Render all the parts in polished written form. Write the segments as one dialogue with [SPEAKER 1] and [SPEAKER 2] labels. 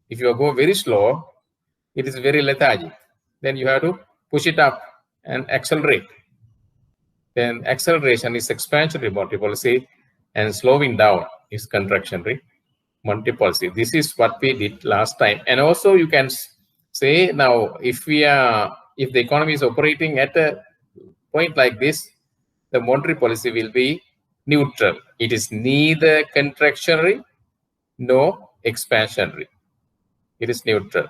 [SPEAKER 1] If you go very slow, it is very lethargic. Then you have to push it up and accelerate. Then acceleration is expansionary monetary policy, and slowing down is contractionary monetary policy. This is what we did last time. And also you can say now, if the economy is operating at a point like this, the monetary policy will be neutral. It is neither contractionary nor expansionary. It is neutral.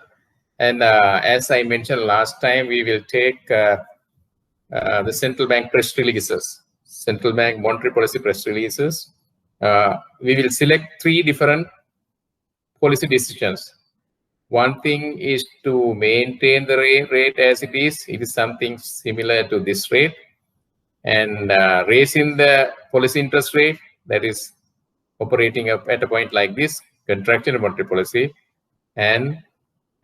[SPEAKER 1] And as I mentioned last time, we will take the central bank press releases, central bank monetary policy press releases. We will select 3 different policy decisions. One thing is to maintain the rate as it is. It is something similar to this rate. And raising the policy interest rate, that is operating up at a point like this, contractionary monetary policy, and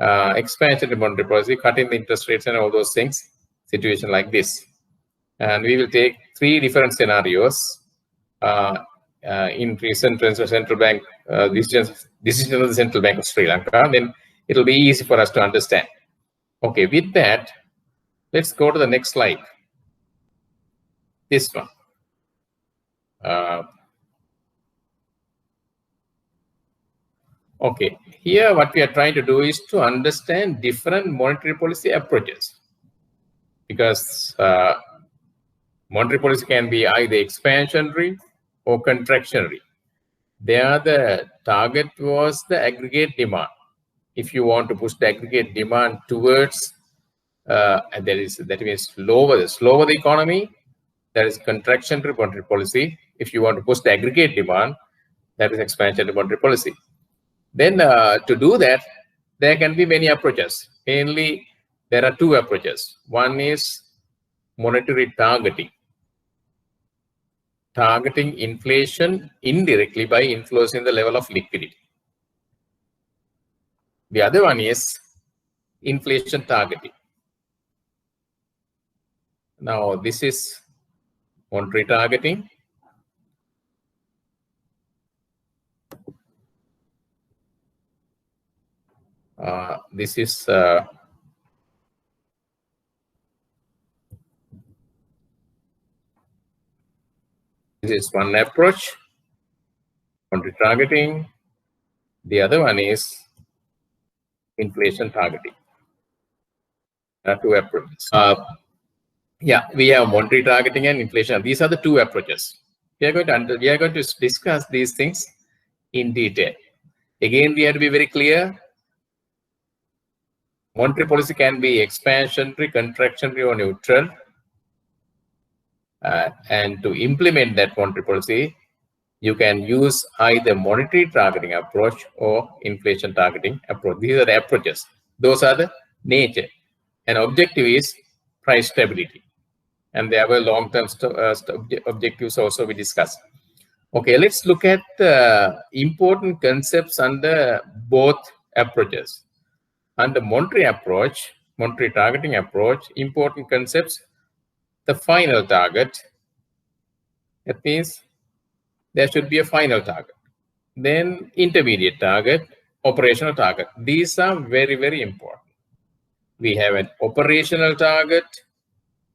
[SPEAKER 1] expansionary monetary policy, cutting the interest rates and all those things, situation like this. And we will take 3 different scenarios in recent central bank decisions of the Central Bank of Sri Lanka. Then it will be easy for us to understand. Okay, with that, let's go to the next slide. This one. Okay, here what we are trying to do is to understand different monetary policy approaches, because monetary policy can be either expansionary or contractionary. There the target was the aggregate demand. If you want to push the aggregate demand towards, and that means slower the economy, that is contractionary monetary policy. If you want to push the aggregate demand, that is expansionary monetary policy. Then to do that, there can be many approaches. Mainly, there are 2 approaches. One is monetary targeting. Targeting inflation indirectly by influencing the level of liquidity. The other one is inflation targeting. Now, this is monetary targeting. This is one approach, monetary targeting. The other one is inflation targeting. There are 2 approaches. Yeah, we have monetary targeting and inflation. These are the 2 approaches. We are going to discuss these things in detail. Again, we have to be very clear. Monetary policy can be expansionary, contractionary, or neutral. And to implement that monetary policy, you can use either monetary targeting approach or inflation targeting approach. These are the approaches. Those are the nature. And objective is price stability. And there were long-term objectives also we discussed. Okay, let's look at important concepts under both approaches. Under monetary approach, monetary targeting approach, important concepts: the final target. That means there should be a final target. Then intermediate target, operational target. These are very, very important. We have an operational target,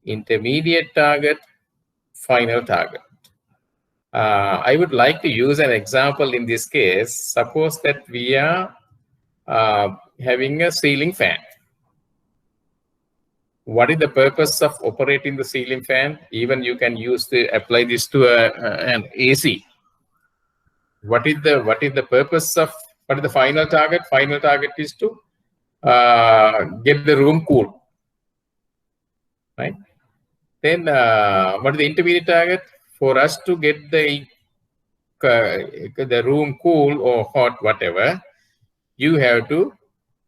[SPEAKER 1] intermediate target, final target. I would like to use an example in this case. Suppose that we are having a ceiling fan. What is the purpose of operating the ceiling fan? Even you can apply this to an AC. What is the purpose of, what is the final target? Final target is to get the room cool, right? Then what is the intermediate target? For us to get the room cool or hot, whatever, you have to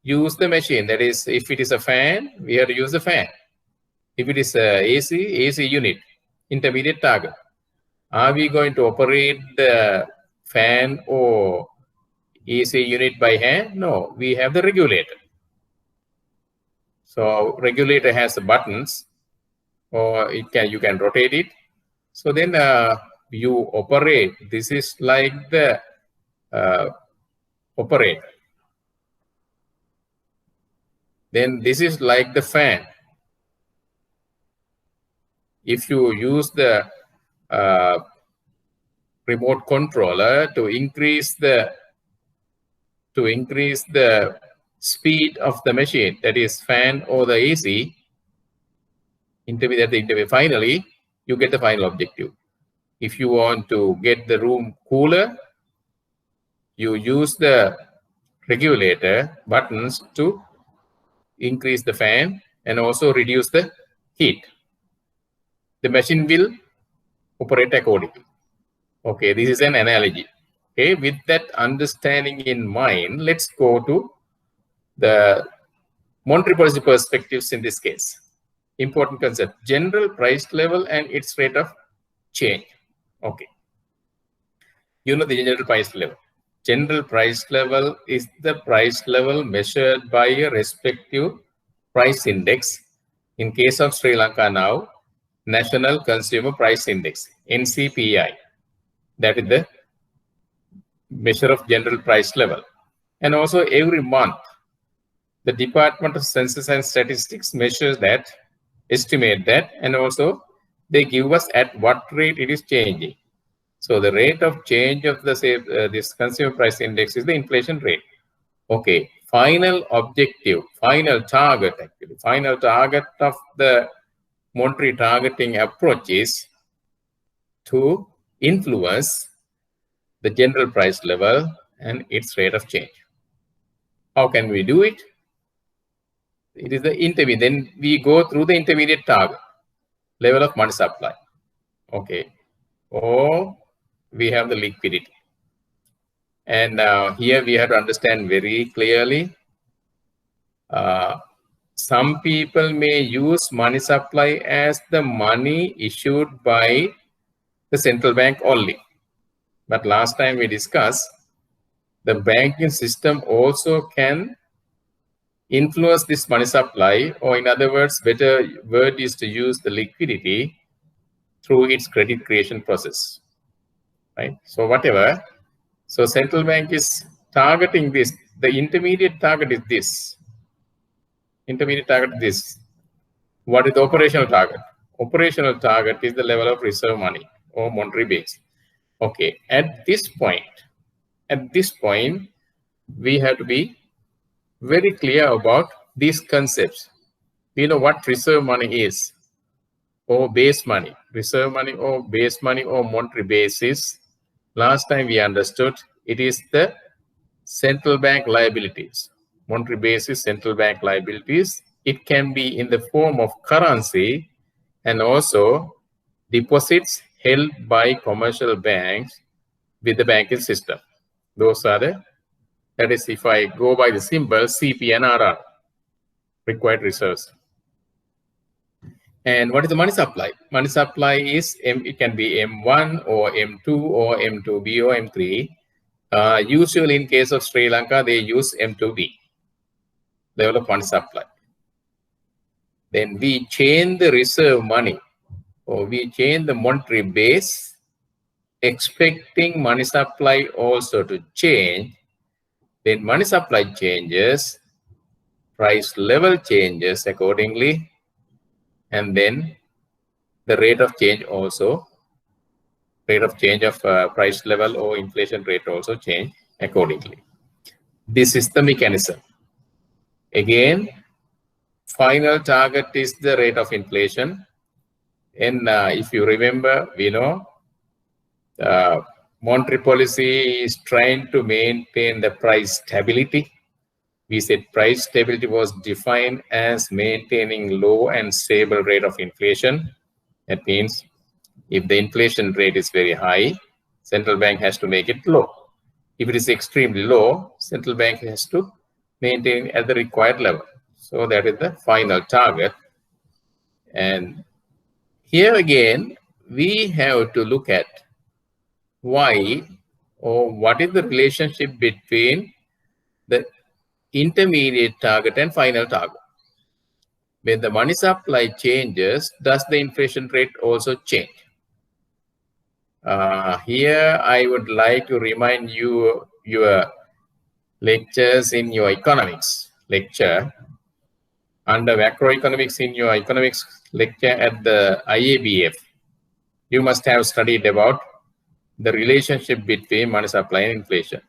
[SPEAKER 1] use the machine. That is, if it is a fan, we have to use the fan. If it is a AC unit, intermediate target. Are we going to operate the fan or AC unit by hand? No, we have the regulator. So regulator has the buttons, or you can rotate it. So then you operate. This is like the operator. then this is like the fan. If you use the remote controller to increase the speed of the machine, that is fan or the AC, finally you get the final objective. If you want to get the room cooler, you use the regulator buttons to increase the fan and also reduce the heat. The machine will operate accordingly. Okay, this is an analogy. Okay, with that understanding in mind, let's go to the monetary policy perspectives in this case. Important concept: general price level and its rate of change. Okay, you know the general price level. General price level is the price level measured by a respective price index. In case of Sri Lanka now, National Consumer Price Index, NCPI. That is the measure of general price level. And also every month, the Department of Census and Statistics measures that, estimate that, and also they give us at what rate it is changing. So the rate of change of the this consumer price index is the inflation rate. Okay, final objective, final target actually, final target of the monetary targeting approach is to influence the general price level and its rate of change. How can we do it? It is the intermediate. Then we go through the intermediate target, level of money supply. Okay. Or we have the liquidity. And here we have to understand very clearly. Some people may use money supply as the money issued by the central bank only. But last time we discussed, the banking system also can influence this money supply, or in other words, better word is to use the liquidity through its credit creation process, right? So whatever, so central bank is targeting this. The intermediate target is this. Intermediate target is this. What is the operational target? Operational target is the level of reserve money or monetary base. Okay, at this point, we have to be very clear about these concepts. We know what reserve money is, or base money. Reserve money or base money or monetary base is, last time we understood, it is the central bank liabilities. Monetary base is central bank liabilities. It can be in the form of currency and also deposits held by commercial banks with the banking system. Those are the, that is, if I go by the symbol CP and RR, required reserves. And what is the money supply? Money supply is, it can be M1 or M2 or M2B or M3. Usually in case of Sri Lanka, they use M2B, level of money supply. Then we change the reserve money, or we change the monetary base, expecting money supply also to change. Then money supply changes, price level changes accordingly, and then the rate of change also, rate of change of price level or inflation rate also change accordingly. This is the mechanism. Again, final target is the rate of inflation. And if you remember, we know monetary policy is trying to maintain the price stability. We said price stability was defined as maintaining low and stable rate of inflation. That means if the inflation rate is very high, central bank has to make it low. If it is extremely low, central bank has to maintain at the required level. So that is the final target. And here again, we have to look at why, or what is the relationship between the intermediate target and final target. When the money supply changes, does the inflation rate also change? Here I would like to remind you your lectures in your economics lecture. under macroeconomics in your economics lecture at the IABF, you must have studied about the relationship between money supply and inflation.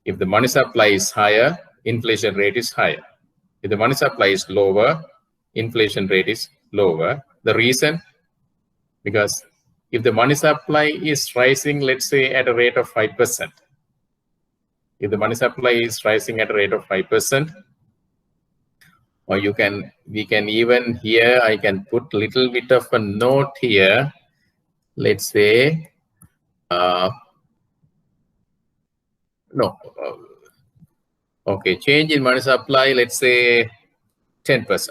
[SPEAKER 1] If the money supply is higher, inflation rate is higher. If the money supply is lower, inflation rate is lower. The reason? Because if the money supply is rising, let's say at a rate of 5%, if the money supply is rising at a rate of 5%, or we can even here, I can put little bit of a note here. Let's say, okay, change in money supply, let's say 10%.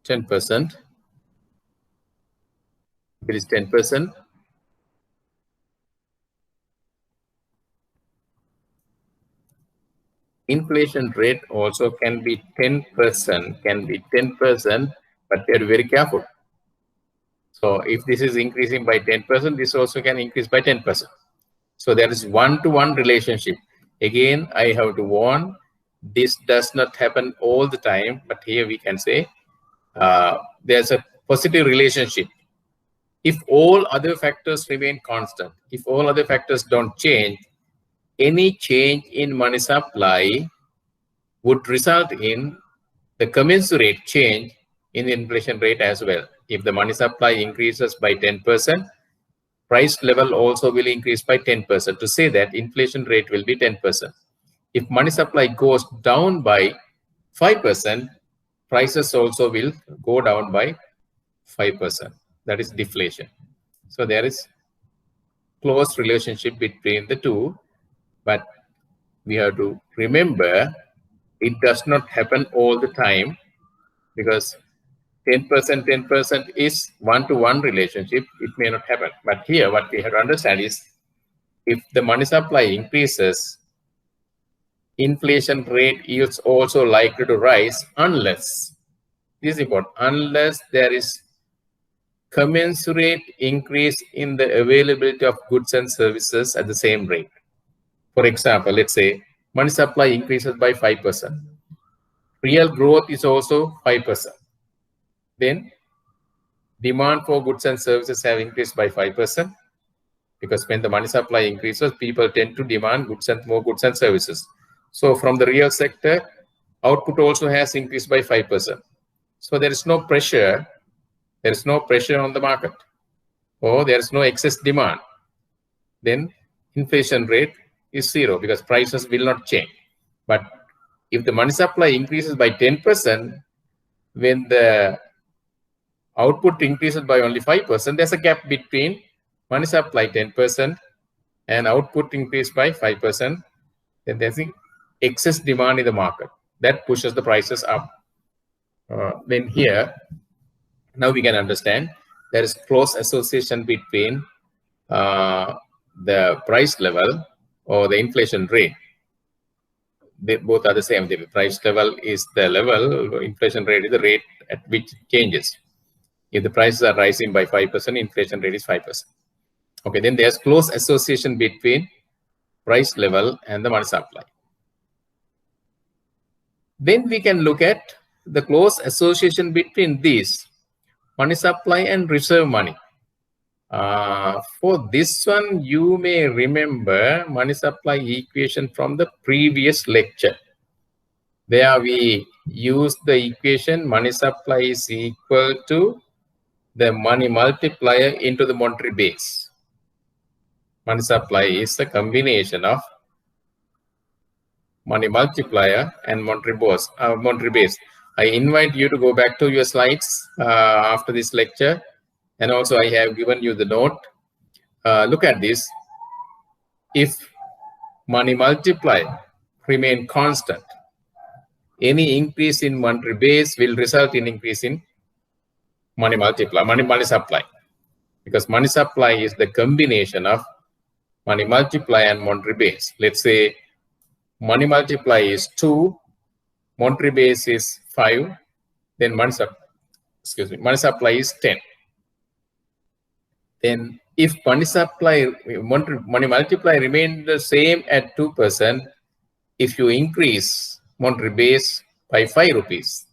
[SPEAKER 1] 10%. It is 10%. Inflation rate also can be 10%, but we are very careful. So if this is increasing by 10%, this also can increase by 10%. So there is one-to-one relationship. Again, I have to warn, this does not happen all the time, but here we can say there's a positive relationship. If all other factors remain constant, if all other factors don't change, any change in money supply would result in the commensurate change in the inflation rate as well. If the money supply increases by 10%, price level also will increase by 10%, to say that inflation rate will be 10%. If money supply goes down by 5%, prices also will go down by 5%. That is deflation. So there is close relationship between the two, but we have to remember it does not happen all the time, because 10% is one-to-one relationship. It may not happen. But here what we have to understand is, if the money supply increases, inflation rate is also likely to rise unless, this is important, unless there is commensurate increase in the availability of goods and services at the same rate. For example, let's say money supply increases by 5%. Real growth is also 5%. Then demand for goods and services have increased by 5%, because when the money supply increases, people tend to demand more goods and services. So from the real sector, output also has increased by 5%. So there is no pressure. There is no pressure on the market, or there is no excess demand. Then inflation rate is 0, because prices will not change. But if the money supply increases by 10%, when the output increases by only 5%, there's a gap between money supply 10% and output increase by 5%. Then there's excess demand in the market that pushes the prices up. Then here, now we can understand there is close association between the price level or the inflation rate. They both are the same. The price level is the level, inflation rate is the rate at which it changes. If the prices are rising by 5%, inflation rate is 5%. Okay, then there's close association between price level and the money supply. Then we can look at the close association between these, money supply and reserve money. For this one, you may remember money supply equation from the previous lecture, where we used the equation money supply is equal to the money multiplier into the monetary base. Money supply is a combination of money multiplier and monetary base. I invite you to go back to your slides after this lecture, and also I have given you the note. Look at this. If money multiplier remain constant, any increase in monetary base will result in increase in money supply, because money supply is the combination of money multiplier and monetary base. Let's say money multiplier is 2, monetary base is 5, then money supply is 10. Then if money multiplier remain the same at 2%, if you increase monetary base by 5 rupees,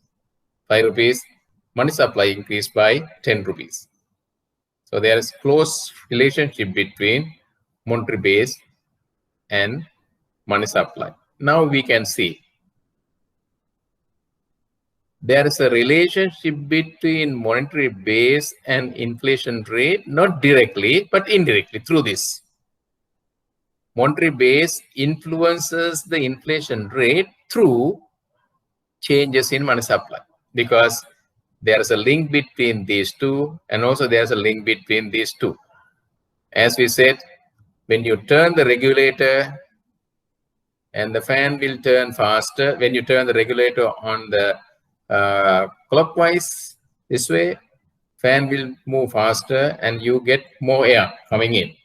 [SPEAKER 1] money supply increased by 10 rupees. So there is close relationship between monetary base and money supply. Now we can see there is a relationship between monetary base and inflation rate, not directly, but indirectly through this. Monetary base influences the inflation rate through changes in money supply, because there is a link between these two, and also there's a link between these two. As we said, when you turn the regulator, and the fan will turn faster, when you turn the regulator on the clockwise this way, fan will move faster and you get more air coming in.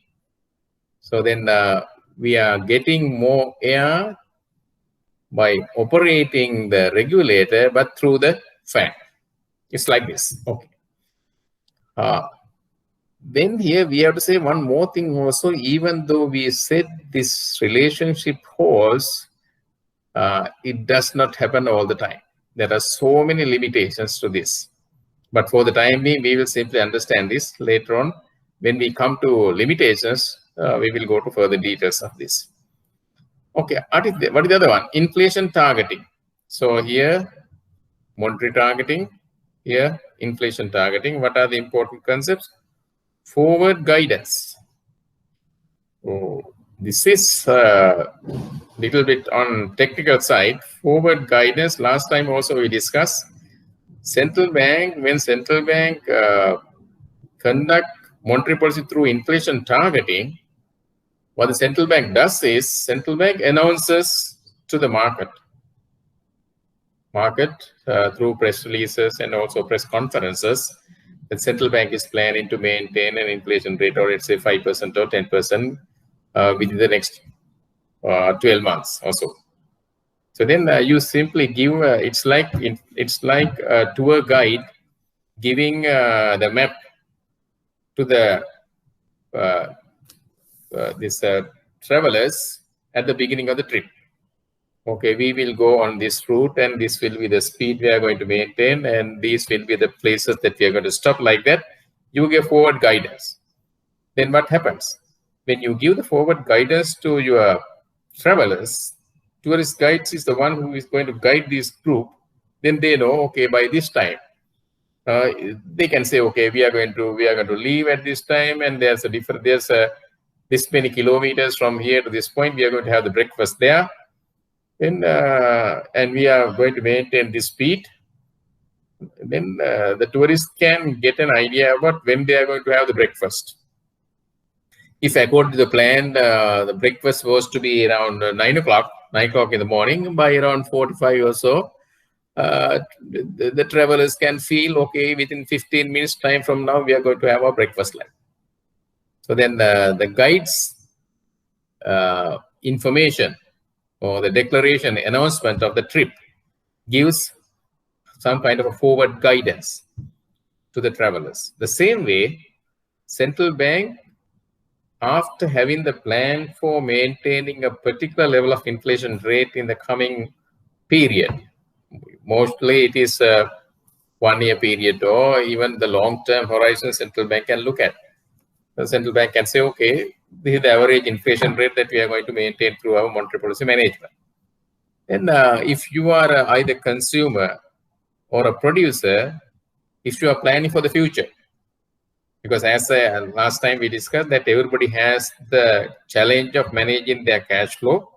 [SPEAKER 1] So then we are getting more air by operating the regulator, but through the fan. It's like this. Okay. Then here we have to say one more thing also. Even though we said this relationship holds, it does not happen all the time. There are so many limitations to this. But for the time being, we will simply understand this. Later on, when we come to limitations, we will go to further details of this. Okay, what is the other one? Inflation targeting. So here, monetary targeting. Here, inflation targeting. What are the important concepts? Forward guidance. Oh, this is a little bit on technical side. Forward guidance. Last time also we discussed central bank. When central bank conduct monetary policy through inflation targeting, what the central bank does is central bank announces to the market through press releases and also press conferences that central bank is planning to maintain an inflation rate, or let's say 5% or 10% within the next 12 months or so. So then you simply give it's like a tour guide giving the map to the travelers at the beginning of the trip. Okay, we will go on this route, and this will be the speed we are going to maintain, and these will be the places that we are going to stop, like that. You give forward guidance. Then what happens? When you give the forward guidance to your travelers, tourist guides is the one who is going to guide this group. Then they know, okay, by this time, they can say, okay, we are going to leave at this time, and there's this many kilometers from here to this point. We are going to have the breakfast there. And we are going to maintain this speed. Then the tourists can get an idea about when they are going to have the breakfast. If according to the plan, the breakfast was to be around 9 o'clock in the morning, by around 4:45 or so, the travelers can feel, okay, within 15 minutes time from now, we are going to have our breakfast lunch. So then the guides information, or the declaration announcement of the trip, gives some kind of a forward guidance to the travelers. The same way, central bank, after having the plan for maintaining a particular level of inflation rate in the coming period, mostly it is a 1 year period, or even the long-term horizon central bank can look at. The central bank can say, okay, this is the average inflation rate that we are going to maintain through our monetary policy management. And if you are either consumer or a producer, if you are planning for the future, because as last time we discussed that everybody has the challenge of managing their cash flow.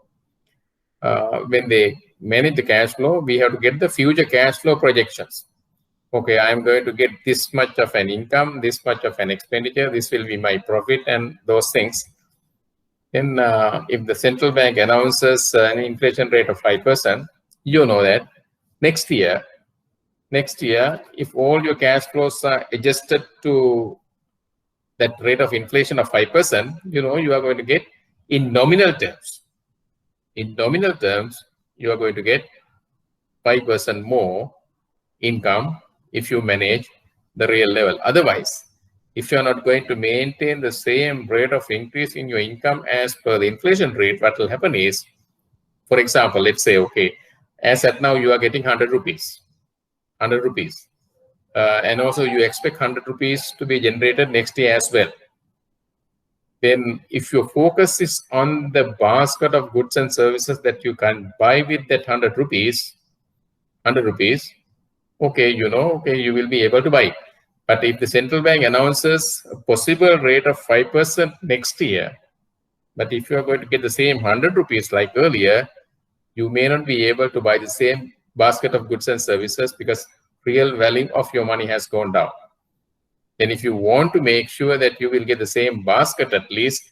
[SPEAKER 1] When they manage the cash flow, we have to get the future cash flow projections. Okay, I'm going to get this much of an income, this much of an expenditure, this will be my profit, and those things. Then if the central bank announces an inflation rate of 5%, you know that next year, if all your cash flows are adjusted to that rate of inflation of 5%, you know, you are going to get in nominal terms. In nominal terms, you are going to get 5% more income if you manage the real level. Otherwise, if you are not going to maintain the same rate of increase in your income as per the inflation rate, what will happen is For example, let's say, okay, as at now you are getting 100 rupees, 100 rupees. And also you expect 100 rupees to be generated next year as well. Then if your focus is on the basket of goods and services that you can buy with that 100 rupees, okay, you will be able to buy. But if the central bank announces a possible rate of 5% next year, but if you are going to get the same 100 rupees like earlier, you may not be able to buy the same basket of goods and services because real value of your money has gone down. Then if you want to make sure that you will get the same basket, at least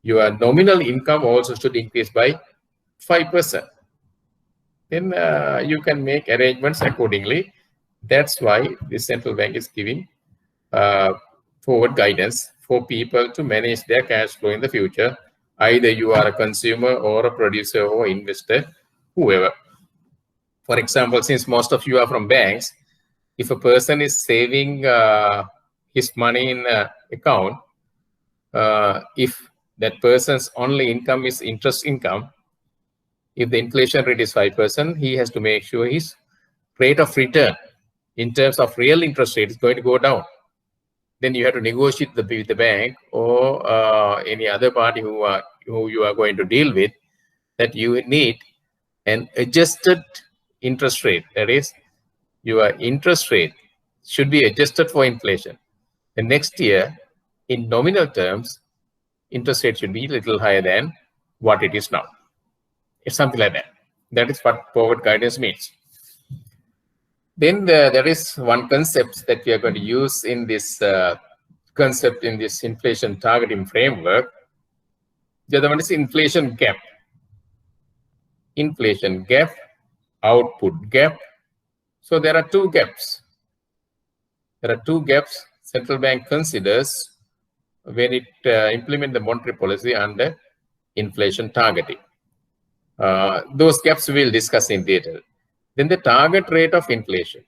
[SPEAKER 1] your nominal income also should increase by 5%. Then you can make arrangements accordingly. That's why the central bank is giving forward guidance for people to manage their cash flow in the future. Either you are a consumer or a producer or investor, whoever. For example, since most of you are from banks, if a person is saving his money in an account, if that person's only income is interest income, if the inflation rate is 5%, he has to make sure his rate of return in terms of real interest rate is going to go down. Then you have to negotiate with the bank or any other party who you are going to deal with, that you need an adjusted interest rate. That is, your interest rate should be adjusted for inflation. The next year, in nominal terms, interest rate should be a little higher than what it is now. It's something like that. That is what forward guidance means. Then there is one concept that we are going to use in this concept in this inflation targeting framework. The other one is inflation gap. Inflation gap, output gap. So there are two gaps. There are two gaps central bank considers when it implement the monetary policy under inflation targeting. Those gaps we'll discuss in detail. Then the target rate of inflation.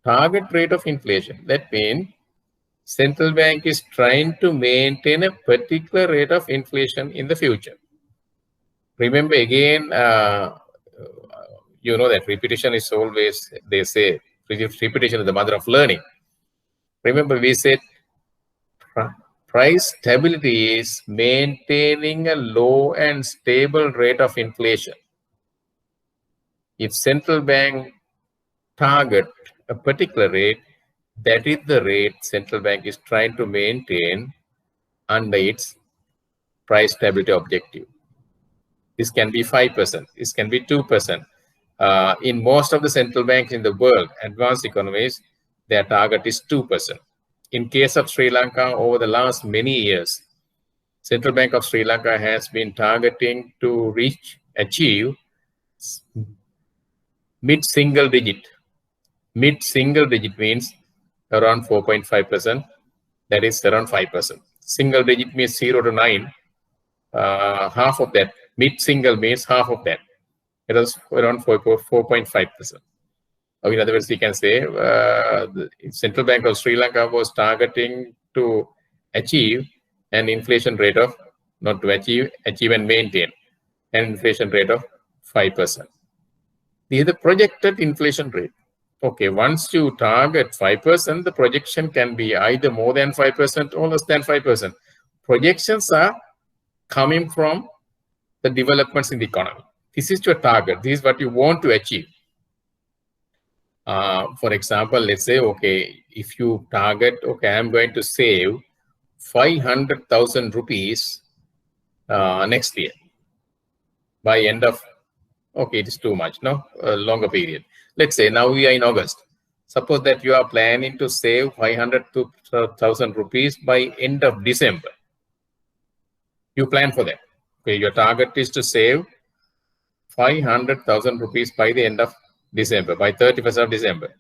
[SPEAKER 1] Target rate of inflation. That means central bank is trying to maintain a particular rate of inflation in the future. Remember again, you know that repetition is always, they say, repetition is the mother of learning. Remember we said price stability is maintaining a low and stable rate of inflation. If central bank target a particular rate, that is the rate central bank is trying to maintain under its price stability objective. This can be 5%, this can be 2%. In most of the central banks in the world, advanced economies, their target is 2%. In case of Sri Lanka, over the last many years, Central Bank of Sri Lanka has been targeting to achieve mid-single digit. Mid-single digit means around 4.5%. That is around 5%. Single digit means 0 to 9. Half of that. Mid-single means half of that. It was around 4.5%. In other words, we can say the Central Bank of Sri Lanka was targeting to achieve an inflation rate of, not to achieve and maintain an inflation rate of 5%. This is the projected inflation rate. Okay, once you target 5%, the projection can be either more than 5% or less than 5%. Projections are coming from the developments in the economy. This is your target. This is what you want to achieve. For example, let's say, okay, if you target, okay, I'm going to save 500,000 rupees next year by end of, okay, it is too much, no? A longer period. Let's say now we are in August. Suppose that you are planning to save 500,000 rupees by end of December. You plan for that. Okay, your target is to save 500,000 rupees by the end of December, by 31st of December.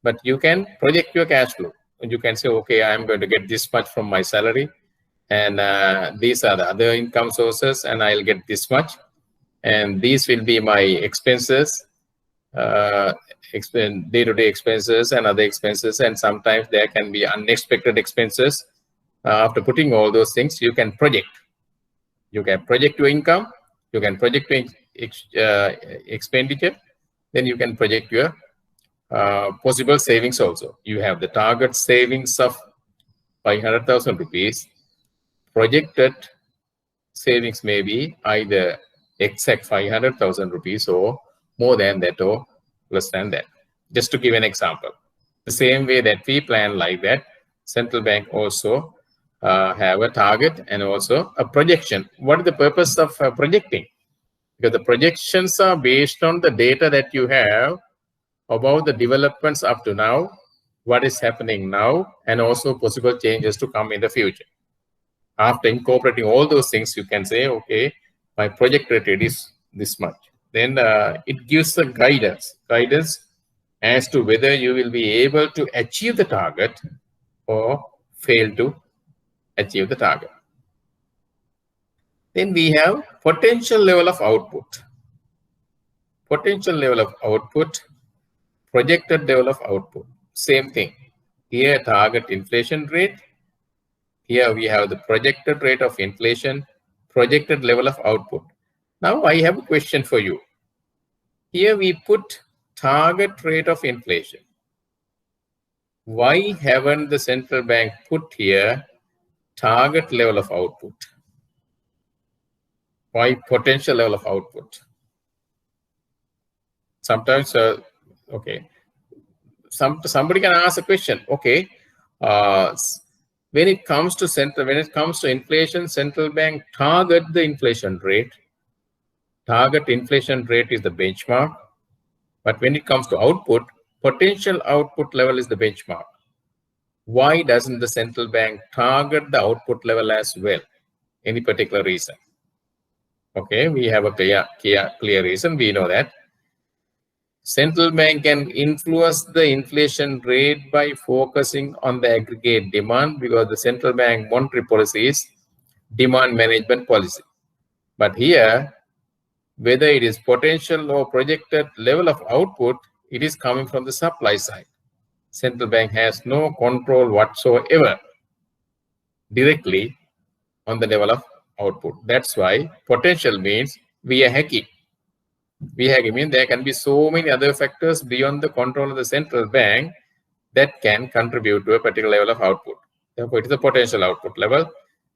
[SPEAKER 1] But you can project your cash flow. And you can say, okay, I'm going to get this much from my salary. And these are the other income sources, and I'll get this much. And these will be my expenses, day-to-day expenses and other expenses. And sometimes there can be unexpected expenses. After putting all those things, you can project. You can project your income You can project expenditure, then you can project your possible savings also. You have the target savings of 500,000 rupees. Projected savings may be either exact 500,000 rupees or more than that or less than that. Just to give an example. The same way that we plan like that, central bank also have a target and also a projection. What is the purpose of projecting? Because the projections are based on the data that you have about the developments up to now, what is happening now, and also possible changes to come in the future. After incorporating all those things, you can say, okay, my projected rate is this much. Then it gives a guidance as to whether you will be able to achieve the target or fail to achieve the target. Then we have potential level of output. Potential level of output, projected level of output. Same thing. Here, target inflation rate. Here we have the projected rate of inflation, projected level of output. Now I have a question for you. Here we put target rate of inflation. Why haven't the central bank put here target level of output? Why potential level of output? Sometimes, okay, somebody can ask a question. Okay, when it comes to inflation, central bank target the inflation rate. Target inflation rate is the benchmark. But when it comes to output, potential output level is the benchmark. Why doesn't the central bank target the output level as well? Any particular reason? Okay, we have a clear reason. We know that central bank can influence the inflation rate by focusing on the aggregate demand, because the central bank monetary policy is demand management policy. But here, whether it is potential or projected level of output, it is coming from the supply side. Central bank has no control whatsoever directly on the level of output. That's why potential means we are hacking. We hacking means there can be so many other factors beyond the control of the central bank that can contribute to a particular level of output. Therefore, it is a potential output level.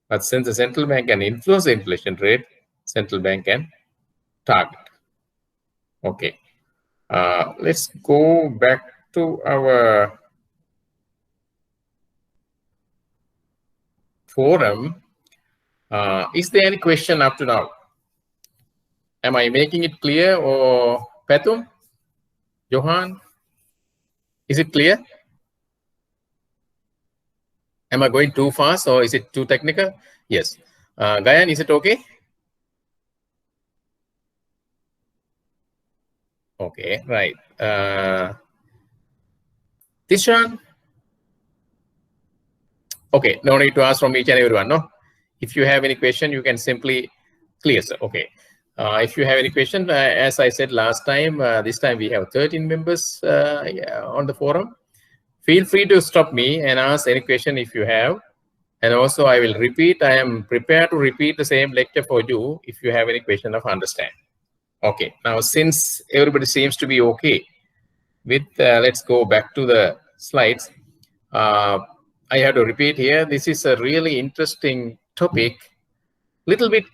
[SPEAKER 1] But since the central bank can influence the inflation rate, central bank can target. Okay. Let's go back to our forum. Is there any question up to now? Am I making it clear, or Patum, Johan? Is it clear? Am I going too fast, or is it too technical? Yes. Gayan, is it okay? Okay, right. Tishan? Okay, no need to ask from each and everyone, no? If you have any question, you can simply clear, sir. Okay. If you have any question, as I said last time, this time we have 13 members on the forum. Feel free to stop me and ask any question if you have. And also I will repeat, I am prepared to repeat the same lecture for you if you have any question of understand. Okay, now since everybody seems to be okay with, let's go back to the slides. I have to repeat here, this is a really interesting topic, little bit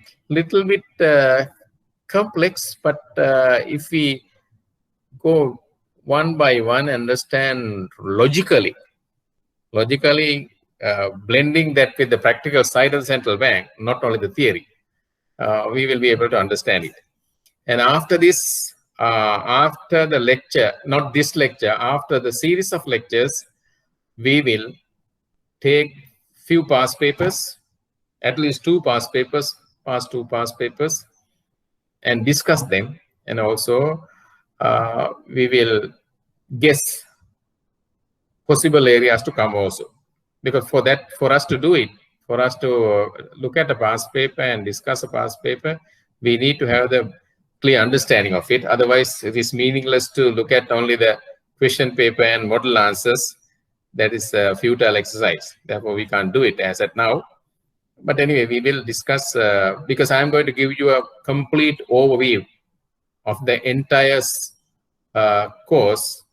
[SPEAKER 1] complex, but if we go one by one, understand logically, blending that with the practical side of the central bank, not only the theory, we will be able to understand it. And after this, after the lecture, not this lecture, after the series of lectures, we will take few past papers, at least past two past papers, and discuss them. And also we will guess possible areas to come also. Because for us to do it, for us to look at a past paper and discuss a past paper, we need to have the clear understanding of it. Otherwise, it is meaningless to look at only the question paper and model answers. That is a futile exercise. Therefore, we can't do it as at now. But anyway, we will discuss because I'm going to give you a complete overview of the entire course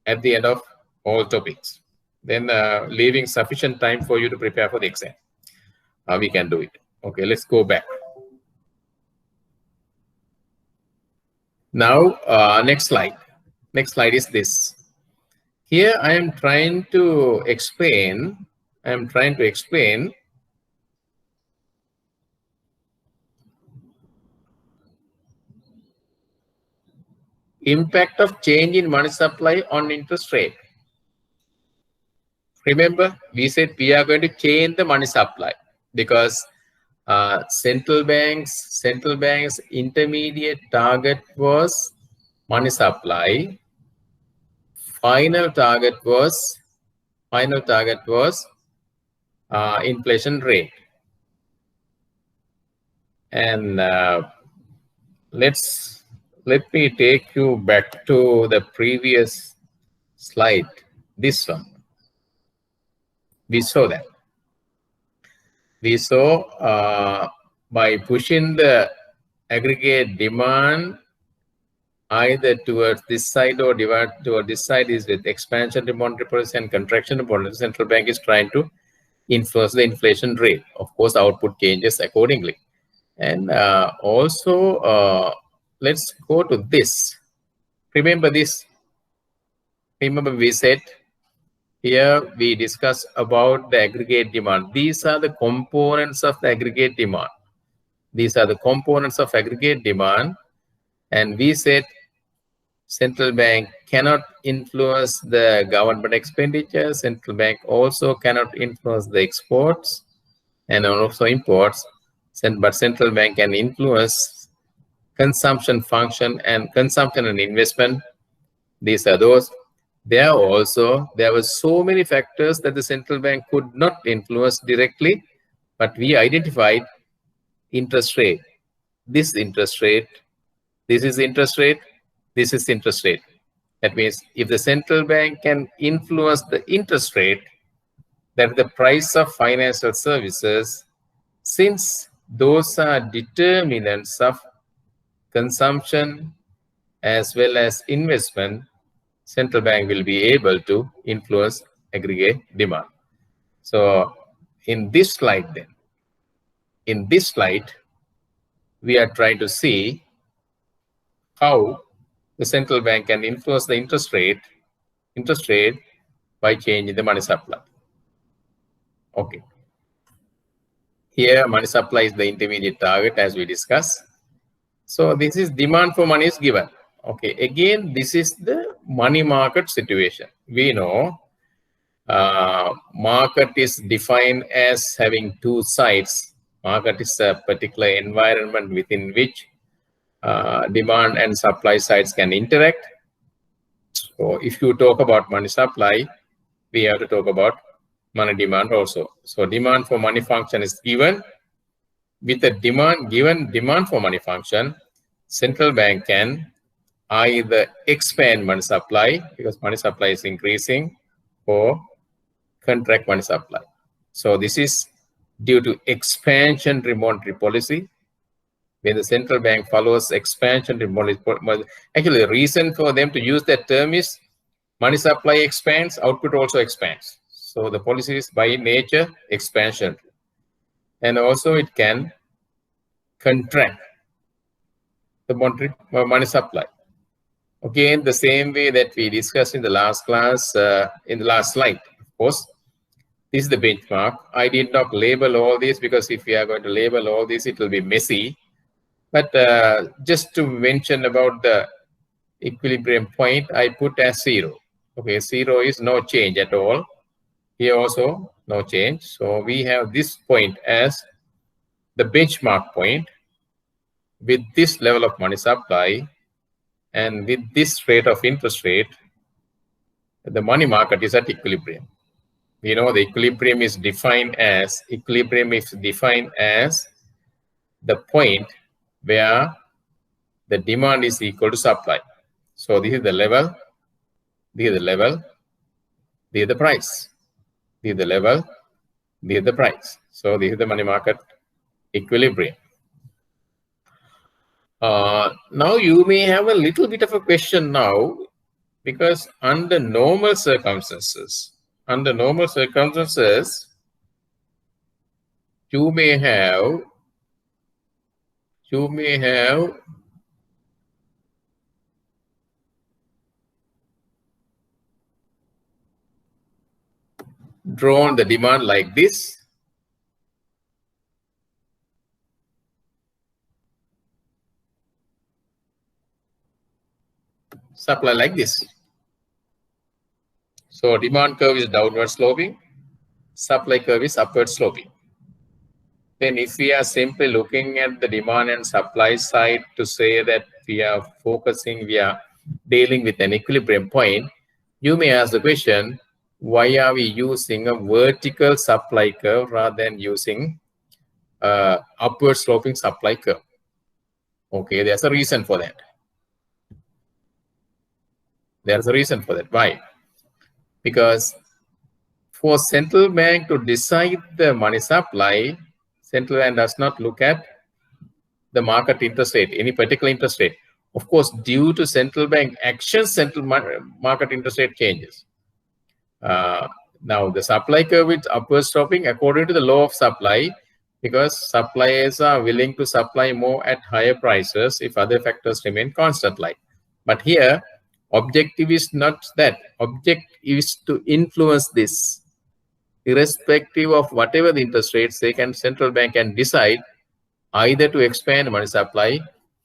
[SPEAKER 1] at the end of all topics. Then leaving sufficient time for you to prepare for the exam. We can do it. Okay, let's go back. Now, next slide. Next slide is this. Here I am trying to explain. Impact of change in money supply on interest rate. Remember, we said we are going to change the money supply because central banks intermediate target was money supply. Final target was inflation rate. And let me take you back to the previous slide. This one. We saw that. We saw by pushing the aggregate demand either towards this side or toward this side is with expansion of monetary policy and contraction of monetary. Central bank is trying to influence the inflation rate. Of course, output changes accordingly. And also, let's go to this. Remember this. Remember we said here we discuss about the aggregate demand. These are the components of the aggregate demand. These are the components of aggregate demand. And we said central bank cannot influence the government expenditure. Central bank also cannot influence the exports and also imports. But central bank can influence consumption function and consumption and investment. These are those. There were so many factors that the central bank could not influence directly, but we identified interest rate. This interest rate, this is interest rate, this is interest rate. That means if the central bank can influence the interest rate, that is the price of financial services, since those are determinants of consumption as well as investment, central bank will be able to influence aggregate demand. So in this slide then, we are trying to see how the central bank can influence the interest rate by changing the money supply. Okay. Here money supply is the intermediate target as we discussed. So this is demand for money is given. Okay, again, this is the money market situation. We know market is defined as having two sides. Market is a particular environment within which demand and supply sides can interact. So if you talk about money supply, we have to talk about money demand also. So demand for money function is given. With the given demand for money function, central bank can either expand money supply because money supply is increasing or contract money supply. So this is due to expansionary monetary policy. When the central bank follows expansionary monetary policy, actually the reason for them to use that term is money supply expands, output also expands. So the policy is by nature expansion. And also it can contract the money supply. Again, the same way that we discussed in the last class, in the last slide, of course, this is the benchmark. I did not label all this because if we are going to label all this, it will be messy. But just to mention about the equilibrium point, I put as 0. Okay, 0 is no change at all. Here also, no change. So we have this point as the benchmark point with this level of money supply. And with this rate of interest rate, the money market is at equilibrium. We know the equilibrium is defined as the point where the demand is equal to supply. So this is the level, this is the level, this is the price. This is the level, This is the price. So this is the money market equilibrium. Now you may have a little bit of a question now, because under normal circumstances, you may have drawn the demand like this. Supply like this. So demand curve is downward sloping, supply curve is upward sloping. Then if we are simply looking at the demand and supply side to say that we are dealing with an equilibrium point, you may ask the question, why are we using a vertical supply curve rather than using upward sloping supply curve? Okay, there's a reason for that. There's a reason for that. Why? Because for central bank to decide the money supply, central bank does not look at the market interest rate, any particular interest rate. Of course, due to central bank actions, central market interest rate changes. Now, the supply curve is upward sloping according to the law of supply, because suppliers are willing to supply more at higher prices if other factors remain constant. But here, objective is not that. Objective is to influence this. Irrespective of whatever the interest rates, central bank can decide either to expand money supply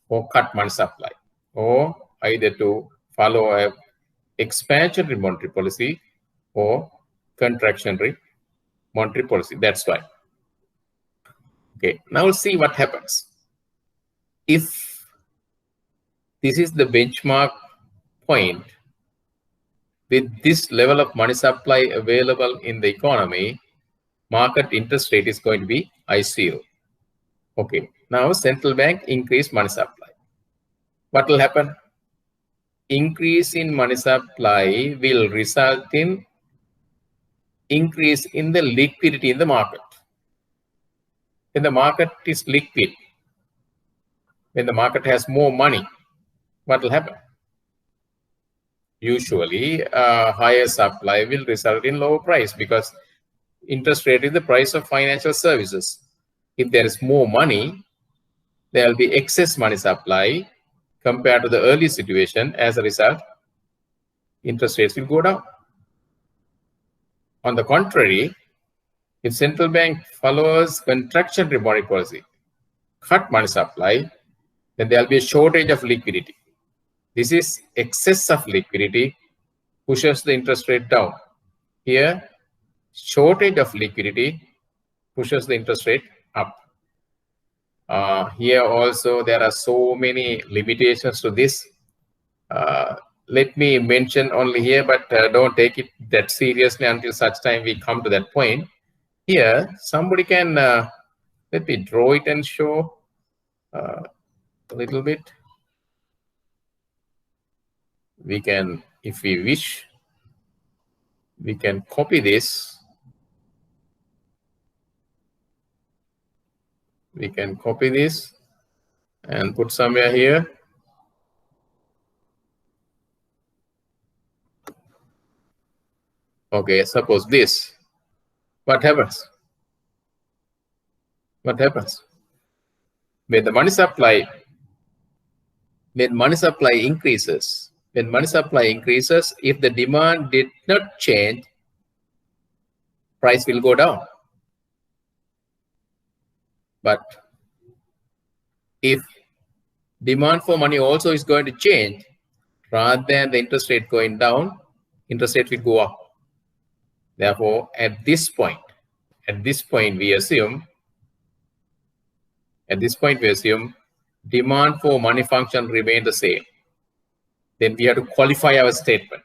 [SPEAKER 1] or cut money supply, or either to follow a expansionary monetary policy or contractionary monetary policy. That's why. Okay, now we'll see what happens. If this is the benchmark point with this level of money supply available in the economy, market interest rate is going to be I0. Okay, now central bank increase money supply. What will happen? Increase in money supply will result in increase in the liquidity in the market. When the market is liquid, when the market has more money, what will happen? Usually, higher supply will result in lower price, because interest rate is the price of financial services. If there is more money, there will be excess money supply compared to the early situation. As a result, interest rates will go down. On the contrary, if central bank follows contractionary monetary policy, cut money supply, then there will be a shortage of liquidity. This is excess of liquidity pushes the interest rate down. Here, shortage of liquidity pushes the interest rate up. Here also, there are so many limitations to this. Let me mention only here, but don't take it that seriously until such time we come to that point. Here, somebody can, let me draw it and show a little bit. We can, if we wish, we can copy this. We can copy this and put somewhere here. Okay, suppose this. What happens? What happens? When the money supply, increases, if the demand did not change, price will go down. But if demand for money also is going to change, rather than the interest rate going down, interest rate will go up. Therefore, at this point we assume demand for money function remain the same. Then we have to qualify our statement.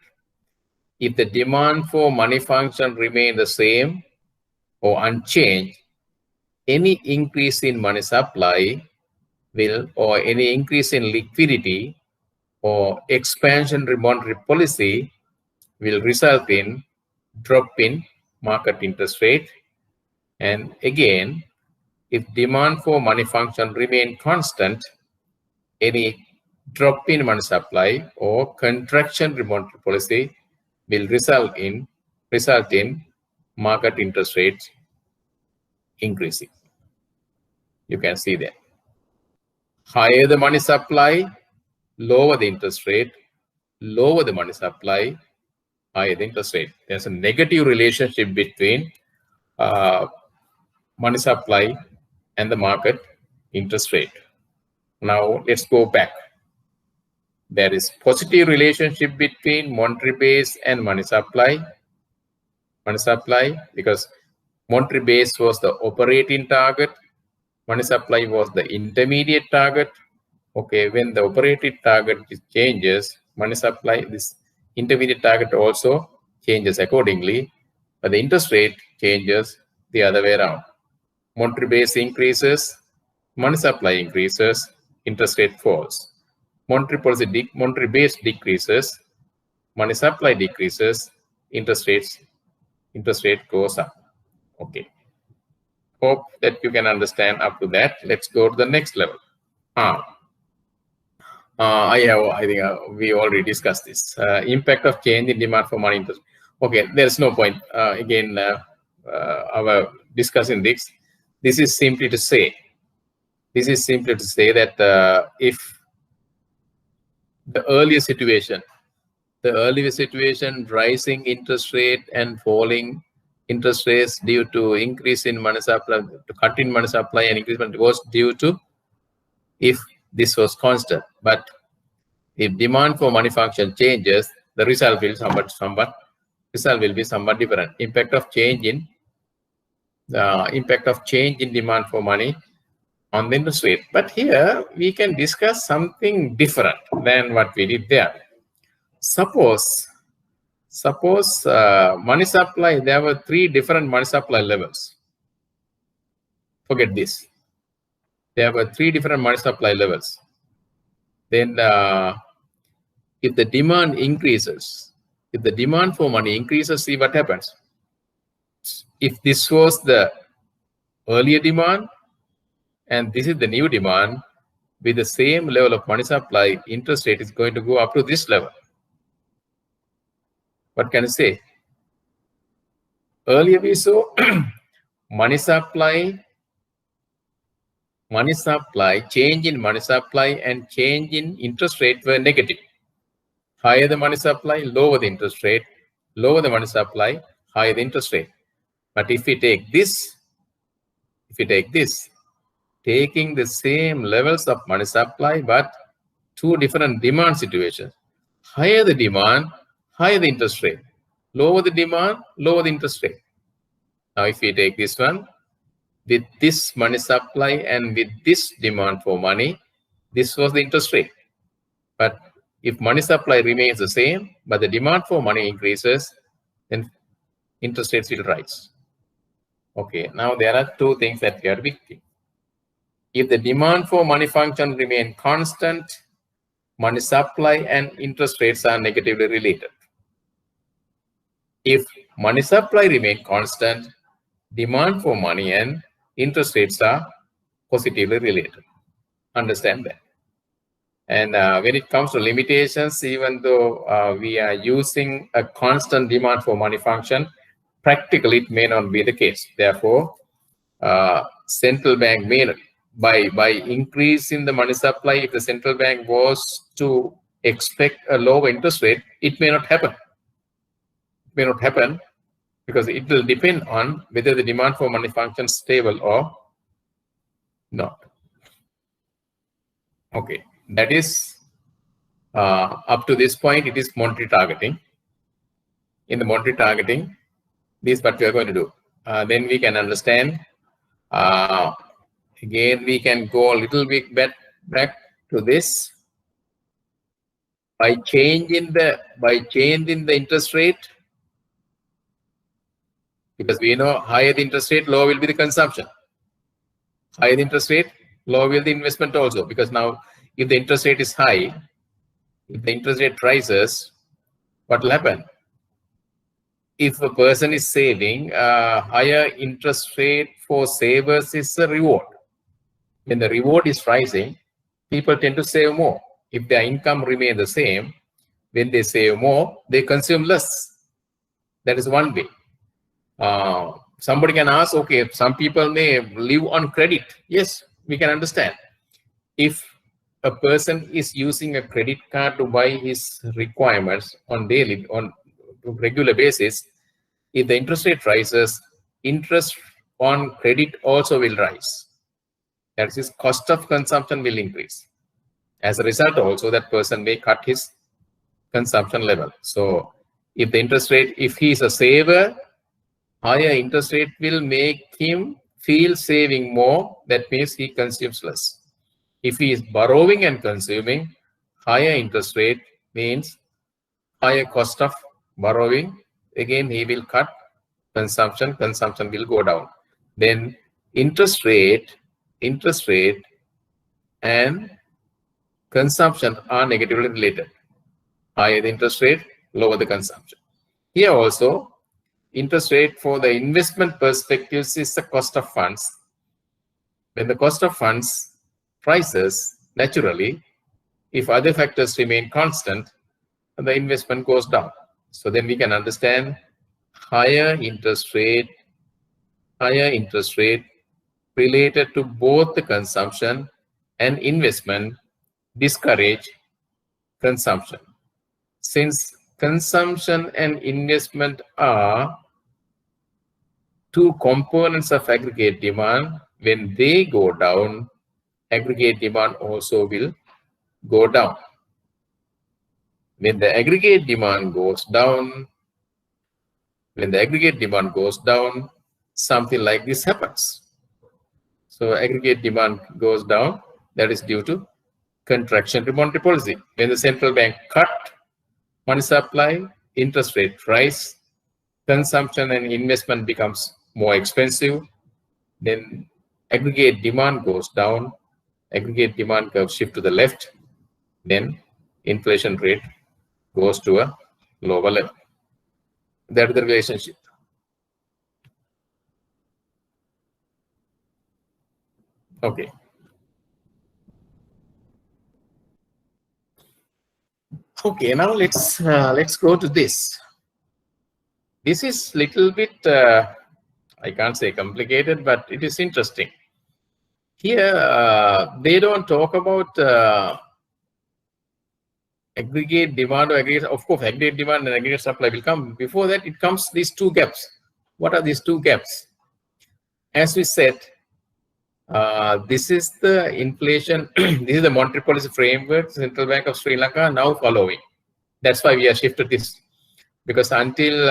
[SPEAKER 1] If the demand for money function remain the same or unchanged, any increase in money supply will, or any increase in liquidity or expansionary monetary policy will result in drop in market interest rate And again, if demand for money function remain constant, any drop in money supply or contraction in monetary policy will result in market interest rates increasing. You can see that. Higher the money supply, lower the interest rate. Lower the money supply, higher the interest rate. There's a negative relationship between money supply and the market interest rate. Now let's go back. There is positive relationship between monetary base and money supply. Money supply, because monetary base was the operating target, money supply was the intermediate target. Okay, when the operating target changes, money supply, this intermediate target also changes accordingly, but the interest rate changes the other way around. Monetary base increases, money supply increases, interest rate falls. Monetary base decreases, money supply decreases, interest rate goes up. Okay. Hope that you can understand up to that. Let's go to the next level. I think we already discussed this. Impact of change in demand for money interest. Okay, there's no point again our discussing this. This is simply to say that if the earlier situation, rising interest rate and falling interest rates due to increase in money supply, to cut in money supply and increase was due to if this was constant. But if demand for money function changes, the result will be somewhat different. Impact of change in demand for money on the interest rate. But here we can discuss something different than what we did there. Suppose money supply, there were 3 different money supply levels. Forget this. There were 3 different money supply levels. Then if the demand increases, if the demand for money increases, see what happens. If this was the earlier demand and this is the new demand, with the same level of money supply, interest rate is going to go up to this level. What can I say? Earlier we saw money supply, change in money supply and change in interest rate were negative. Higher the money supply, lower the interest rate. Lower the money supply, higher the interest rate. But if we take this, taking the same levels of money supply, but 2 different demand situations. Higher the demand, higher the interest rate. Lower the demand, lower the interest rate. Now, if we take this one, with this money supply and with this demand for money, this was the interest rate. But if money supply remains the same, but the demand for money increases, then interest rates will rise. Okay, now there are 2 things that we are thinking. If the demand for money function remain constant, money supply and interest rates are negatively related. If money supply remain constant, demand for money and interest rates are positively related. Understand that. And when it comes to limitations, even though we are using a constant demand for money function, practically it may not be the case. Therefore, central bank may not, by increasing the money supply, if the central bank was to expect a lower interest rate, it may not happen. It may not happen because it will depend on whether the demand for money function is stable or not. Okay, that is up to this point, it is monetary targeting. In the monetary targeting, this is what we are going to do. Then we can understand. Again, we can go a little bit back to this. By changing the interest rate, because we know higher the interest rate, lower will be the consumption. Higher the interest rate, lower will the investment also. Because now, if the interest rate is high, if the interest rate rises, what will happen? if a person is saving, higher interest rate for savers is a reward. When the reward is rising, people tend to save more. If their income remains the same, when they save more, they consume less. That is one way. Somebody can ask, okay, some people may live on credit. Yes, we can understand. If a person is using a credit card to buy his requirements on regular basis, if the interest rate rises, interest on credit also will rise. That is, cost of consumption will increase. As a result, also that person may cut his consumption level. So if the interest rate, if he is a saver, higher interest rate will make him feel saving more. That means he consumes less. If he is borrowing and consuming, higher interest rate means higher cost of borrowing. Again, he will cut consumption. Consumption will go down. Then interest rate and consumption are negatively related. Higher the interest rate, lower the consumption. Here also, interest rate for the investment perspectives is the cost of funds. When the cost of funds rises, naturally, if other factors remain constant, the investment goes down. So then we can understand higher interest rate related to both the consumption and investment discourage consumption. Since consumption and investment are two components of aggregate demand, when they go down, aggregate demand also will go down. When the aggregate demand goes down, something like this happens. So aggregate demand goes down. That is due to contraction of monetary policy. When the central bank cut money supply, interest rate rise, consumption and investment becomes more expensive, then aggregate demand goes down, aggregate demand curve shift to the left, then inflation rate goes to a lower level. That is the relationship. Okay. Okay, now let's go to this. This is little bit, I can't say complicated, but it is interesting. Here, they don't talk about aggregate demand or aggregate. Of course, aggregate demand and aggregate supply will come. Before that, it comes these two gaps. What are these two gaps? As we said, this is the inflation, this is the monetary policy framework, Central Bank of Sri Lanka now following. That's why we have shifted this. Because until